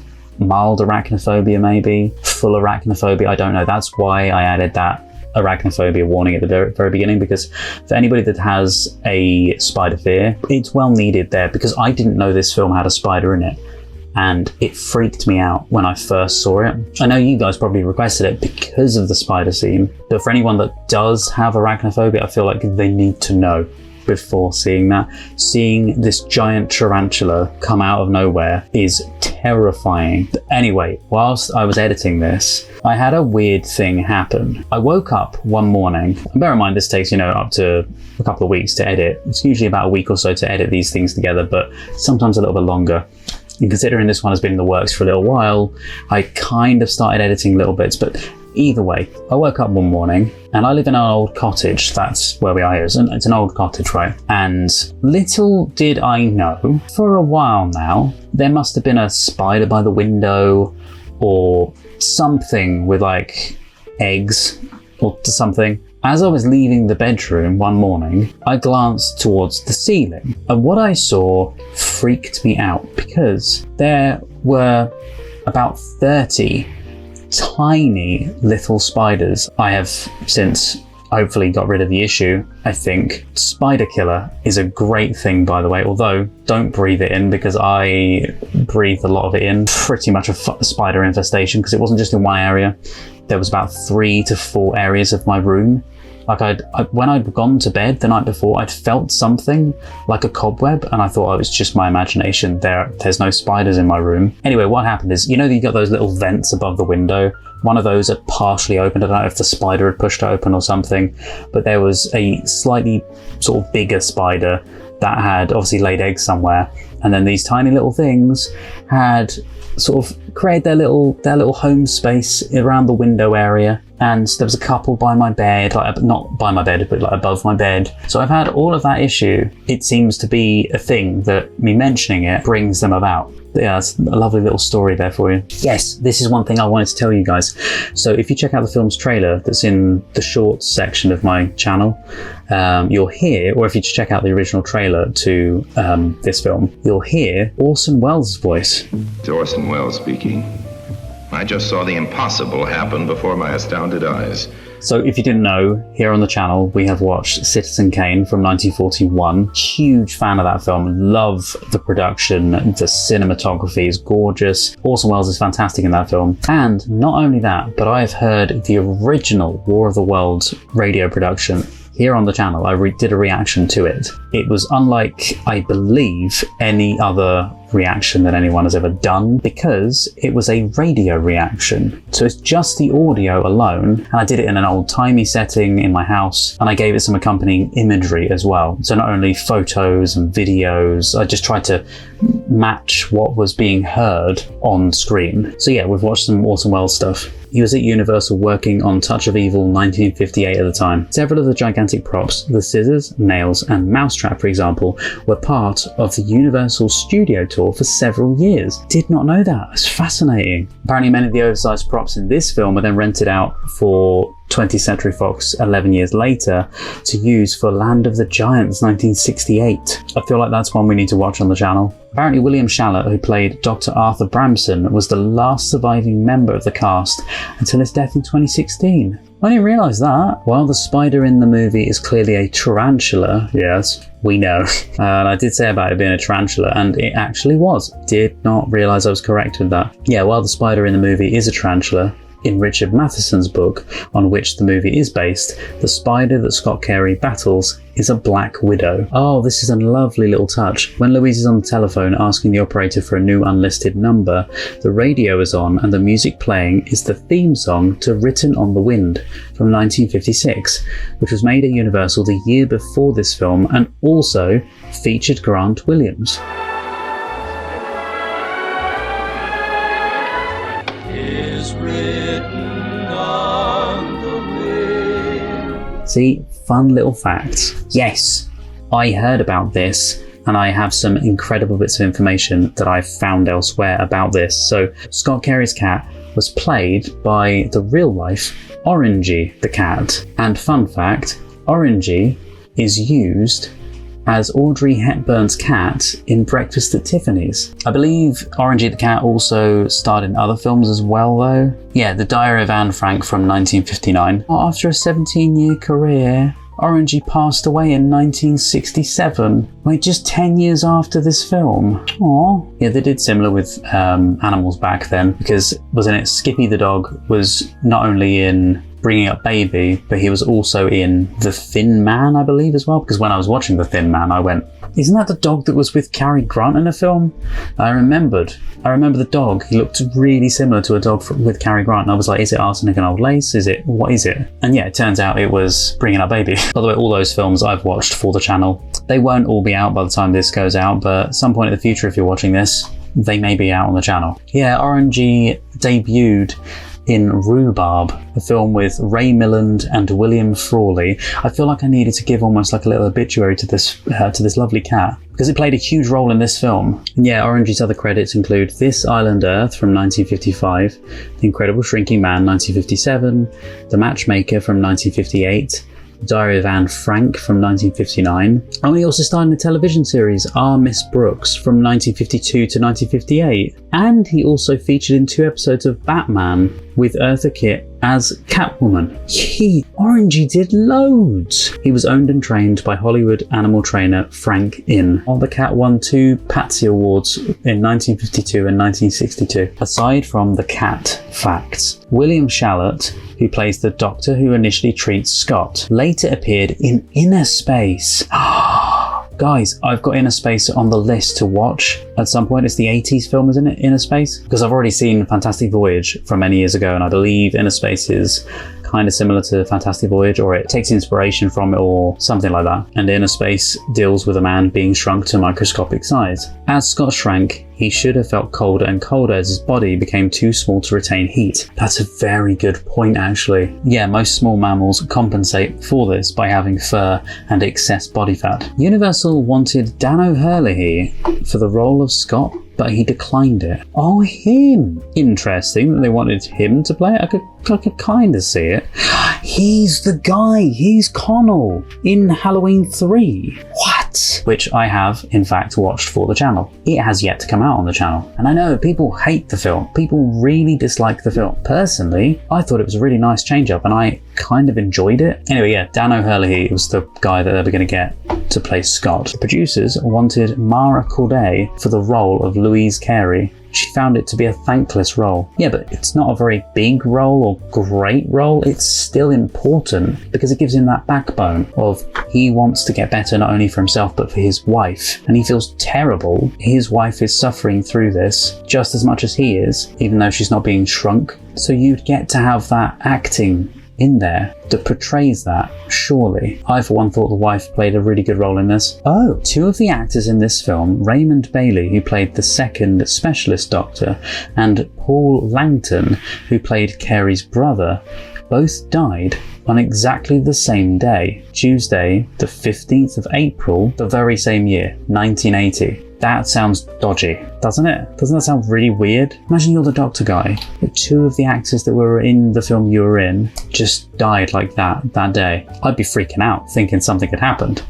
Mild arachnophobia maybe, full arachnophobia, I don't know. That's why I added that arachnophobia warning at the very beginning, because for anybody that has a spider fear, it's well needed there, because I didn't know this film had a spider in it, and it freaked me out when I first saw it. I know you guys probably requested it because of the spider scene, but for anyone that does have arachnophobia, I feel like they need to know before seeing that. Seeing this giant tarantula come out of nowhere is terrifying. But anyway, whilst I was editing this, I had a weird thing happen. I woke up one morning, and bear in mind this takes, up to a couple of weeks to edit. It's usually about a week or so to edit these things together, but sometimes a little bit longer. And considering this one has been in the works for a little while, I kind of started editing little bits, but either way, I woke up one morning, and I live in an old cottage. That's where we are here. It's an old cottage, right? And little did I know, for a while now, there must have been a spider by the window, or something with like eggs or something. As I was leaving the bedroom one morning, I glanced towards the ceiling, and what I saw freaked me out, because there were about 30 tiny little spiders. I have since hopefully got rid of the issue, I think. Spider killer is a great thing, by the way, although don't breathe it in, because I breathed a lot of it in. Pretty much a spider infestation, because it wasn't just in one area. There was about 3 to 4 areas of my room. Like when I'd gone to bed the night before, I'd felt something like a cobweb, and I thought, oh, it's just my imagination. There's no spiders in my room. Anyway, what happened is, you got those little vents above the window. One of those had partially opened. I don't know if the spider had pushed it open or something, but there was a slightly sort of bigger spider that had obviously laid eggs somewhere, and then these tiny little things had sort of created their little home space around the window area, and there was a couple by my bed, like not by my bed, but like above my bed. So I've had all of that issue. It seems to be a thing that me mentioning it brings them about. Yeah, it's a lovely little story there for you. Yes, this is one thing I wanted to tell you guys. So if you check out the film's trailer that's in the shorts section of my channel, you'll hear, or if you just check out the original trailer to this film, you'll hear Orson Welles' voice. It's Orson Welles speaking. I just saw the impossible happen before my astounded eyes. So if you didn't know, here on the channel we have watched Citizen Kane from 1941. Huge fan of that film, love the production, the cinematography is gorgeous. Orson Welles is fantastic in that film. And not only that, but I've heard the original War of the Worlds radio production here on the channel. I did a reaction to it. It was unlike, I believe, any other reaction that anyone has ever done, because it was a radio reaction. So it's just the audio alone, and I did it in an old-timey setting in my house, and I gave it some accompanying imagery as well. So not only photos and videos, I just tried to match what was being heard on screen. So yeah, we've watched some Orson Welles stuff. He was at Universal working on Touch of Evil 1958 at the time. Several of the gigantic props, the scissors, nails, and mousetrap, for example, were part of the Universal studio tour for several years. Did not know that. It's fascinating. Apparently many of the oversized props in this film were then rented out for 20th Century Fox 11 years later to use for Land of the Giants 1968. I feel like that's one we need to watch on the channel. Apparently William Shalott, who played Dr. Arthur Bramson, was the last surviving member of the cast until his death in 2016. I didn't realise that. While the spider in the movie is clearly a tarantula, yes, we know. And I did say about it being a tarantula, and it actually was. Did not realise I was correct with that. Yeah, while the spider in the movie is a tarantula, in Richard Matheson's book, on which the movie is based, the spider that Scott Carey battles is a black widow. Oh, this is a lovely little touch. When Louise is on the telephone asking the operator for a new unlisted number, the radio is on and the music playing is the theme song to Written on the Wind from 1956, which was made at Universal the year before this film and also featured Grant Williams. See, fun little facts. Yes, I heard about this, and I have some incredible bits of information that I've found elsewhere about this. So Scott Carey's cat was played by the real life Orangey the cat. And fun fact, Orangey is used as Audrey Hepburn's cat in Breakfast at Tiffany's. I believe Orangey the cat also starred in other films as well though. Yeah, The Diary of Anne Frank from 1959. After a 17-year career, Orangey passed away in 1967. Wait, just 10 years after this film. Aww. Yeah, they did similar with animals back then, because wasn't it Skippy the dog was not only in Bringing Up Baby, but he was also in The Thin Man, I believe, as well. Because when I was watching The Thin Man, I went, isn't that the dog that was with Cary Grant in a film? I remember the dog. He looked really similar to a dog with Cary Grant. And I was like, is it Arsenic and Old Lace? What is it? And yeah, it turns out it was Bringing Up Baby. By the way, all those films I've watched for the channel, they won't all be out by the time this goes out, but at some point in the future, if you're watching this, they may be out on the channel. Yeah, Orangey debuted in Rhubarb, a film with Ray Milland and William Frawley. I feel like I needed to give almost like a little obituary to this lovely cat, because it played a huge role in this film. And yeah, Orangey's other credits include This Island Earth from 1955, The Incredible Shrinking Man 1957, The Matchmaker from 1958, Diary of Anne Frank from 1959. And he also starred in the television series Our Miss Brooks from 1952 to 1958. And he also featured in 2 episodes of Batman with Eartha Kitt as Catwoman. Orangey did loads. He was owned and trained by Hollywood animal trainer Frank Inn. The cat won 2 Patsy Awards in 1952 and 1962. Aside from the cat facts, William Shalott, who plays the doctor who initially treats Scott, later appeared in Inner Space. Guys, I've got Inner Space on the list to watch at some point. It's the 80s film, isn't it? Inner Space? Because I've already seen Fantastic Voyage from many years ago, and I believe Inner Space is kind of similar to Fantastic Voyage, or it takes inspiration from it, or something like that. And Inner Space deals with a man being shrunk to microscopic size. As Scott shrank, he should have felt colder and colder as his body became too small to retain heat. That's a very good point, actually. Yeah, most small mammals compensate for this by having fur and excess body fat. Universal wanted Dan O'Herlihy for the role of Scott, but he declined it. Oh, him! Interesting that they wanted him to play it. I could kind of see it. He's the guy. He's Connell in Halloween 3. What? Which I have, in fact, watched for the channel. It has yet to come out on the channel. And I know people hate the film. People really dislike the film. Personally, I thought it was a really nice change-up, and I kind of enjoyed it. Anyway, yeah, Dan O'Herlihy was the guy that they were going to get to play Scott. The producers wanted Mara Corday for the role of Louise Carey. She found it to be a thankless role. Yeah, but it's not a very big role or great role. It's still important because it gives him that backbone of he wants to get better not only for himself but for his wife. And he feels terrible. His wife is suffering through this just as much as he is, even though she's not being shrunk. So you'd get to have that acting in there that portrays that, surely. I for one thought the wife played a really good role in this. Oh, two of the actors in this film, Raymond Bailey, who played the second specialist doctor, and Paul Langton, who played Carey's brother, both died on exactly the same day, Tuesday the 15th of April, the very same year, 1980. That sounds dodgy, doesn't it? Doesn't that sound really weird? Imagine you're the doctor guy, but two of the actors that were in the film you were in just died like that day. I'd be freaking out, thinking something had happened.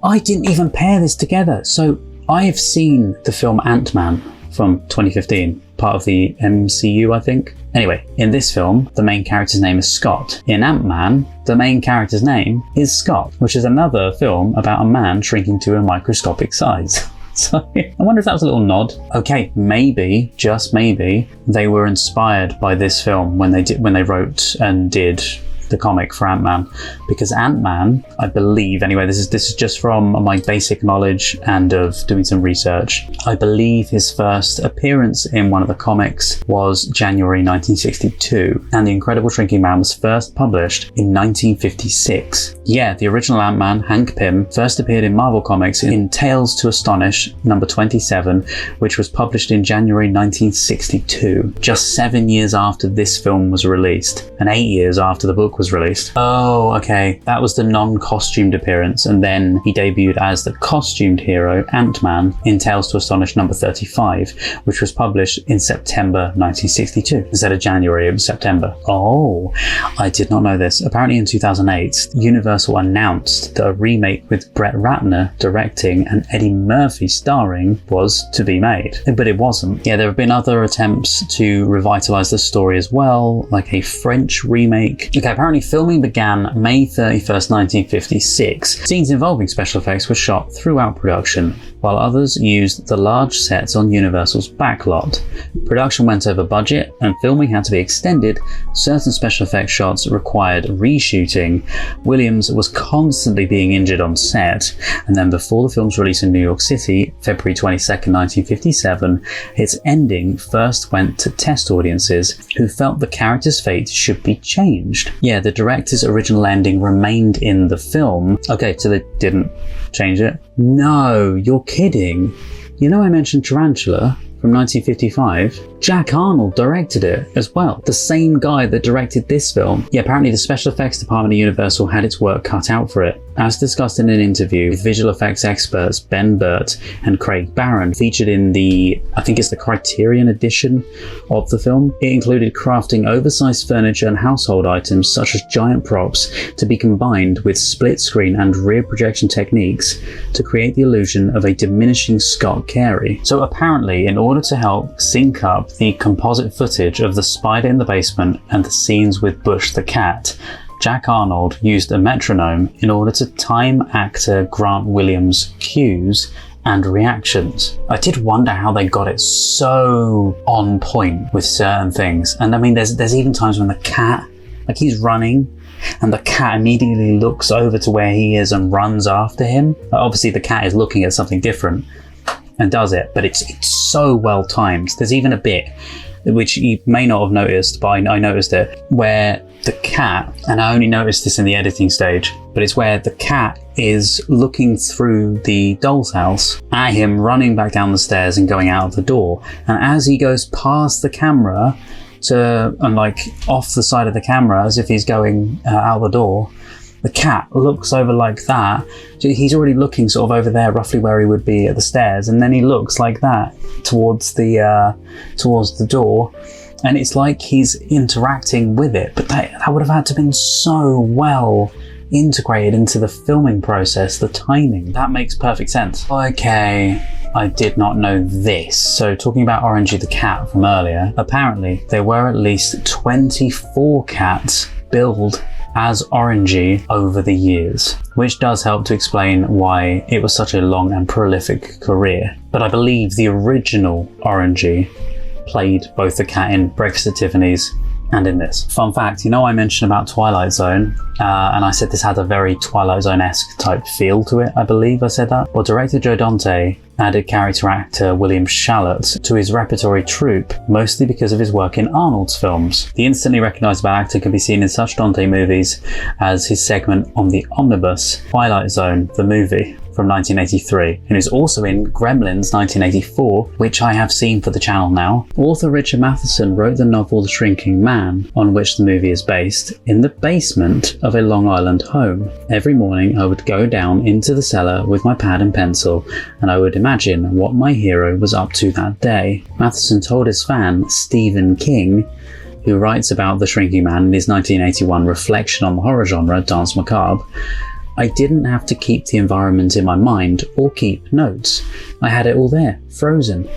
I didn't even pair this together. So I have seen the film Ant-Man from 2015, part of the MCU, I think. Anyway, in this film, the main character's name is Scott. In Ant-Man, the main character's name is Scott, which is another film about a man shrinking to a microscopic size. So I wonder if that was a little nod. Okay, maybe, just maybe, they were inspired by this film when they wrote and did the comic for Ant-Man, because Ant-Man, I believe, anyway, this is just from my basic knowledge and of doing some research, I believe his first appearance in one of the comics was January 1962, and The Incredible Shrinking Man was first published in 1956. Yeah, the original Ant-Man, Hank Pym, first appeared in Marvel Comics in Tales to Astonish number 27, which was published in January 1962, just 7 years after this film was released, and 8 years after the book was released. Oh, okay. That was the non-costumed appearance, and then he debuted as the costumed hero, Ant-Man, in Tales to Astonish number 35, which was published in September 1962. Instead of January, it was September. Oh, I did not know this. Apparently in 2008, Universal announced that a remake with Brett Ratner directing and Eddie Murphy starring was to be made, but it wasn't. Yeah, there have been other attempts to revitalize the story as well, like a French remake. Okay, apparently filming began May 31st, 1956. Scenes involving special effects were shot throughout production, while others used the large sets on Universal's backlot. Production went over budget, and filming had to be extended. Certain special effects shots required reshooting. Williams was constantly being injured on set, and then before the film's release in New York City, February 22nd, 1957, its ending first went to test audiences who felt the character's fate should be changed. Yeah, the director's original ending remained in the film. Okay, so they didn't change it? No, you're kidding. You know I mentioned Tarantula from 1955? Jack Arnold directed it as well. The same guy that directed this film. Yeah, apparently the special effects department of Universal had its work cut out for it. As discussed in an interview with visual effects experts Ben Burt and Craig Barron, featured in the, I think it's the Criterion edition of the film, it included crafting oversized furniture and household items such as giant props to be combined with split screen and rear projection techniques to create the illusion of a diminishing Scott Carey. So apparently, in order to help sync up the composite footage of the spider in the basement and the scenes with Bush the cat, Jack Arnold used a metronome in order to time actor Grant Williams' cues and reactions. I did wonder how they got it so on point with certain things. And I mean, there's even times when the cat, like he's running, and the cat immediately looks over to where he is and runs after him. Obviously the cat is looking at something different and does it, but it's so well timed. There's even a bit which you may not have noticed, but I noticed it, where the cat, and I only noticed this in the editing stage, but it's where the cat is looking through the doll's house at him running back down the stairs and going out of the door. And as he goes past the camera and like off the side of the camera as if he's going out the door, the cat looks over like that. He's already looking sort of over there, roughly where he would be at the stairs, and then he looks like that towards the door, and it's like he's interacting with it. But that would have had to have been so well integrated into the filming process, the timing. That makes perfect sense. Okay, I did not know this. So talking about Orangey the cat from earlier, apparently there were at least 24 cats billed as Orangey over the years, which does help to explain why it was such a long and prolific career. But I believe the original Orangey played both the cat in Breakfast at Tiffany's and in this. Fun fact, I mentioned about Twilight Zone, and I said this had a very Twilight Zone-esque type feel to it, I believe I said that. Well, director Joe Dante added character actor William Shallot to his repertory troupe, mostly because of his work in Arnold's films. The instantly recognisable actor can be seen in such Dante movies as his segment on the omnibus Twilight Zone, the movie, from 1983, and is also in Gremlins 1984, which I have seen for the channel now. Author Richard Matheson wrote the novel The Shrinking Man, on which the movie is based, in the basement of a Long Island home. Every morning I would go down into the cellar with my pad and pencil, and I would imagine what my hero was up to that day. Matheson told his fan, Stephen King, who writes about The Shrinking Man in his 1981 reflection on the horror genre, Danse Macabre, I didn't have to keep the environment in my mind or keep notes. I had it all there, frozen.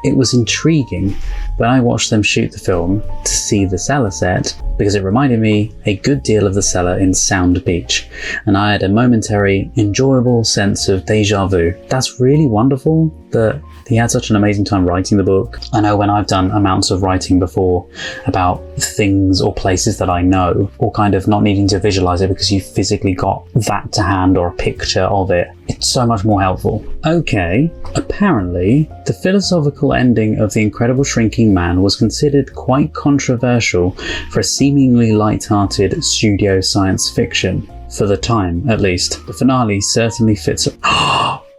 It was intriguing when I watched them shoot the film to see the cellar set, because it reminded me a good deal of the cellar in Sound Beach, and I had a momentary, enjoyable sense of deja vu. That's really wonderful that he had such an amazing time writing the book. I know when I've done amounts of writing before about things or places that I know, or kind of not needing to visualize it because you physically got that to hand or a picture of it, it's so much more helpful. Okay, apparently the philosophical ending of The Incredible Shrinking Man was considered quite controversial for a seemingly light-hearted studio science fiction. For the time, at least. The finale certainly fits.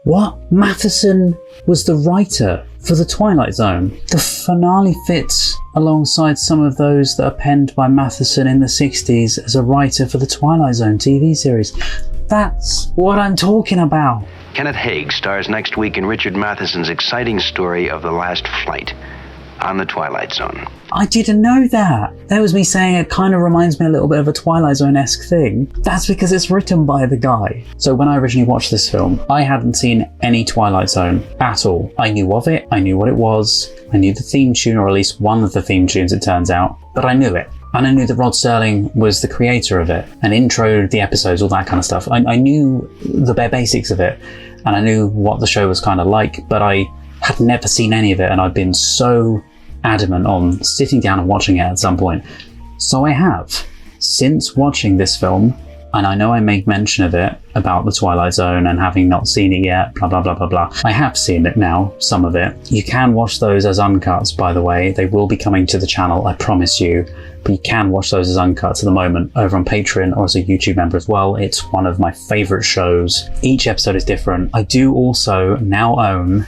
What? Matheson was the writer for The Twilight Zone. The finale fits alongside some of those that are penned by Matheson in the 60s as a writer for the Twilight Zone TV series. That's what I'm talking about. Kenneth Haig stars next week in Richard Matheson's exciting story of The Last Flight on The Twilight Zone. I didn't know that. That was me saying it kind of reminds me a little bit of a Twilight Zone-esque thing. That's because it's written by the guy. So when I originally watched this film, I hadn't seen any Twilight Zone at all. I knew of it, I knew what it was, I knew the theme tune, or at least one of the theme tunes it turns out, but I knew it. And I knew that Rod Serling was the creator of it and introed the episodes, all that kind of stuff. I knew the bare basics of it, and I knew what the show was kind of like, but I had never seen any of it, and I'd been so adamant on sitting down and watching it at some point. So I have. Since watching this film, and I know I made mention of it about the Twilight Zone and having not seen it yet, blah, blah, blah, blah, blah. I have seen it now, some of it. You can watch those as uncuts, by the way. They will be coming to the channel, I promise you. But you can watch those as uncuts at the moment over on Patreon or as a YouTube member as well. It's one of my favorite shows. Each episode is different. I do also now own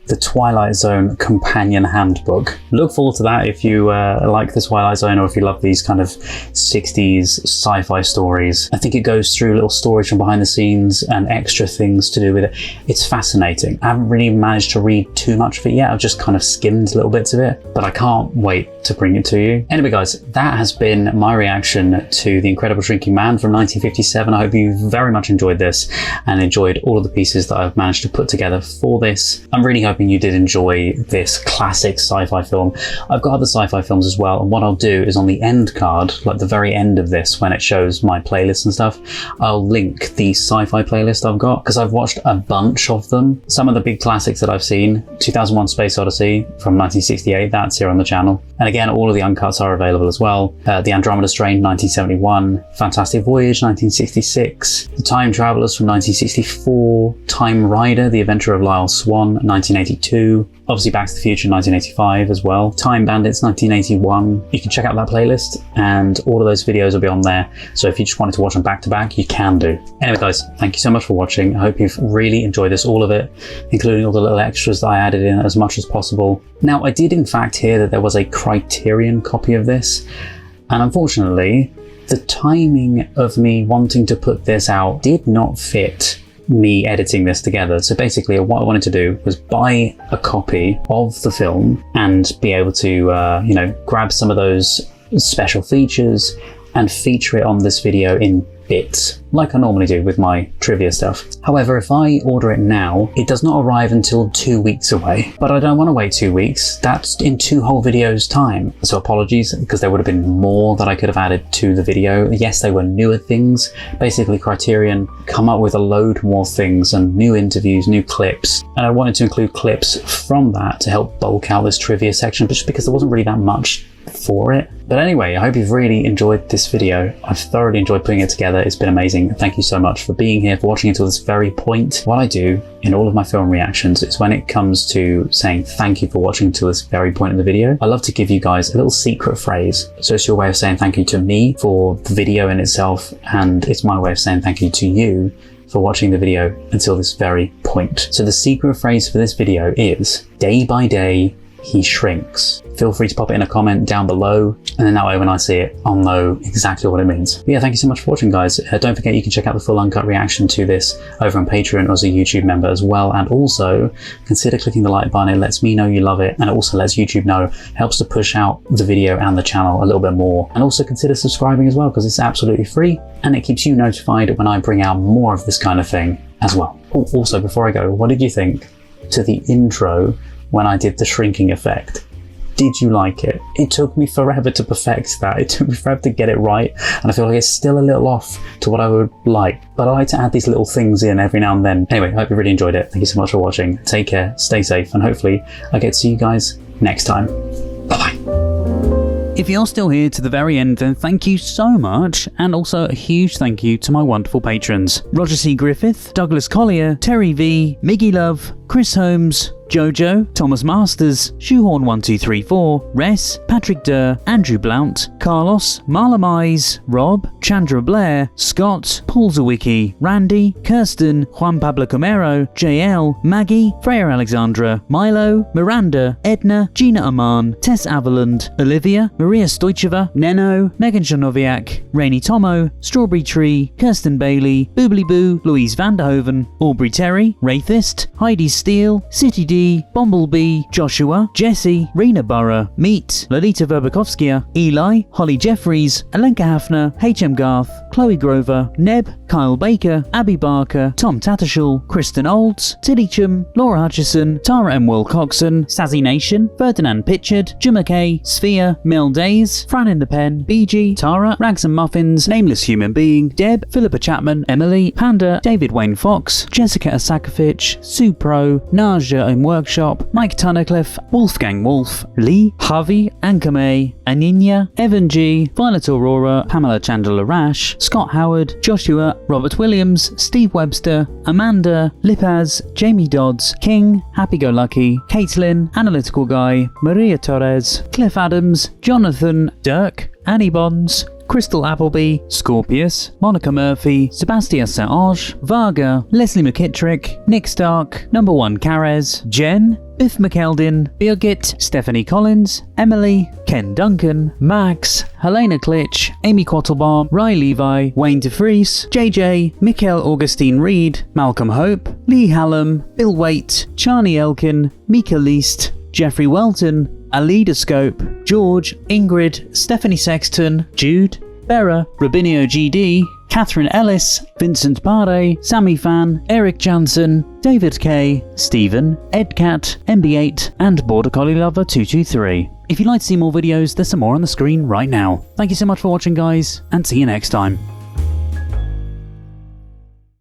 the Twilight Zone Companion Handbook. Look forward to that if you like the Twilight Zone, or if you love these kind of 60s sci-fi stories. I think it goes through little stories from behind the scenes and extra things to do with it. It's fascinating. I haven't really managed to read too much of it yet. I've just kind of skimmed little bits of it, but I can't wait to bring it to you. Anyway guys, that has been my reaction to The Incredible Shrinking Man from 1957. I hope you very much enjoyed this and enjoyed all of the pieces that I've managed to put together for this. I'm really hoping you did enjoy this classic sci-fi film. I've got other sci-fi films as well, and what I'll do is on the end card, like the very end of this, when it shows my playlist and stuff, I'll link the sci-fi playlist I've got, because I've watched a bunch of them. Some of the big classics that I've seen: 2001 Space Odyssey from 1968, that's here on the channel. And again, all of the uncuts are available as well. The Andromeda Strain 1971, Fantastic Voyage 1966, The Time Travelers from 1964, Time Rider, The Adventure of Lyle Swan 1984, 1982, obviously Back to the Future 1985 as well, Time Bandits 1981. You can check out that playlist and all of those videos will be on there. So if you just wanted to watch them back to back, you can do. Anyway guys, thank you so much for watching. I hope you've really enjoyed this, all of it, including all the little extras that I added in as much as possible. Now I did in fact hear that there was a Criterion copy of this, and unfortunately the timing of me wanting to put this out did not fit me editing this together. So basically what I wanted to do was buy a copy of the film and be able to grab some of those special features and feature it on this video in bits, like I normally do with my trivia stuff. However, if I order it now, it does not arrive until 2 weeks away. But I don't want to wait 2 weeks. That's in 2 whole videos time. So apologies, because there would have been more that I could have added to the video. Yes, they were newer things. Basically, Criterion come up with a load more things and new interviews, new clips. And I wanted to include clips from that to help bulk out this trivia section, just because there wasn't really that much for it. But anyway, I hope you've really enjoyed this video. I've thoroughly enjoyed putting it together. It's been amazing. Thank you so much for being here, for watching until this very point. What I do in all of my film reactions is when it comes to saying thank you for watching until this very point in the video, I love to give you guys a little secret phrase. So it's your way of saying thank you to me for the video in itself, and it's my way of saying thank you to you for watching the video until this very point. So the secret phrase for this video is, day by day, he shrinks. Feel free to pop it in a comment down below, and then that way when I see it, I'll know exactly what it means. But yeah, thank you so much for watching, guys. Don't forget you can check out the full uncut reaction to this over on Patreon or as a YouTube member as well, and also consider clicking the like button. It lets me know you love it, and it also lets YouTube know, helps to push out the video and the channel a little bit more. And also consider subscribing as well, because it's absolutely free, and it keeps you notified when I bring out more of this kind of thing as well. Also, before I go, what did you think to the intro when I did the shrinking effect? Did you like it? It took me forever to perfect that. It took me forever to get it right, and I feel like it's still a little off to what I would like, but I like to add these little things in every now and then. Anyway, I hope you really enjoyed it. Thank you so much for watching. Take care, stay safe, and hopefully I get to see you guys next time. Bye-bye. If you're still here to the very end, then thank you so much, and also a huge thank you to my wonderful patrons: Roger C. Griffith, Douglas Collier, Terry V, Miggy Love, Chris Holmes, Jojo, Thomas Masters, Shoehorn1234, Res, Patrick Durr, Andrew Blount, Carlos, Marla Mize, Rob, Chandra Blair, Scott, Paul Zawicki, Randy, Kirsten, Juan Pablo Camero, JL, Maggie, Freya Alexandra, Milo, Miranda, Edna, Gina Aman, Tess Avaland, Olivia, Maria Stoicheva, Neno, Megan Janoviak, Rainy Tomo, Strawberry Tree, Kirsten Bailey, Boobly Boo, Louise Vanderhoven, Aubrey Terry, Wraithist, Heidi Steele, City D, Bumblebee, Joshua, Jesse, Rena Burra, Meat, Lolita Verbakovskia, Eli, Holly Jeffries, Alenka Hafner, HM Garth, Chloe Grover, Neb, Kyle Baker, Abby Barker, Tom Tattershall, Kristen Olds, Tillychum, Laura Hutchison, Tara M. Wilcoxon, Sazzy Nation, Ferdinand Pitchard, Jim McKay, Sphere, Mel Days, Fran in the Pen, BG, Tara, Rags and Muffins, Nameless Human Being, Deb, Philippa Chapman, Emily, Panda, David Wayne Fox, Jessica Asakovich, Supro, Naja and Workshop, Mike Tunnicliffe, Wolfgang Wolf, Lee, Harvey, Ankame, Aninya, Evan G, Violet Aurora, Pamela Chandler Rash, Scott Howard, Joshua, Robert Williams, Steve Webster, Amanda, Lipaz, Jamie Dodds, King, Happy Go Lucky, Caitlin, Analytical Guy, Maria Torres, Cliff Adams, Jonathan, Dirk, Annie Bonds, Crystal Appleby, Scorpius, Monica Murphy, Sebastian St-Ange, Varga, Leslie McKittrick, Nick Stark, Number 1 Carez, Jen, Biff McKeldin, Birgit, Stephanie Collins, Emily, Ken Duncan, Max, Helena Klitsch, Amy Quattlebaum, Ry Levi, Wayne DeFries, JJ, Mikhail Augustine Reed, Malcolm Hope, Lee Hallam, Bill Waite, Charlie Elkin, Mika Least, Jeffrey Welton, Aleidoscope, George, Ingrid, Stephanie Sexton, Jude, Bera, Robinio GD, Catherine Ellis, Vincent Pare, Sammy Fan, Eric Jansen, David K, Stephen, Edcat, MB8, and Border Collie Lover 223. If you'd like to see more videos, there's some more on the screen right now. Thank you so much for watching, guys, and see you next time.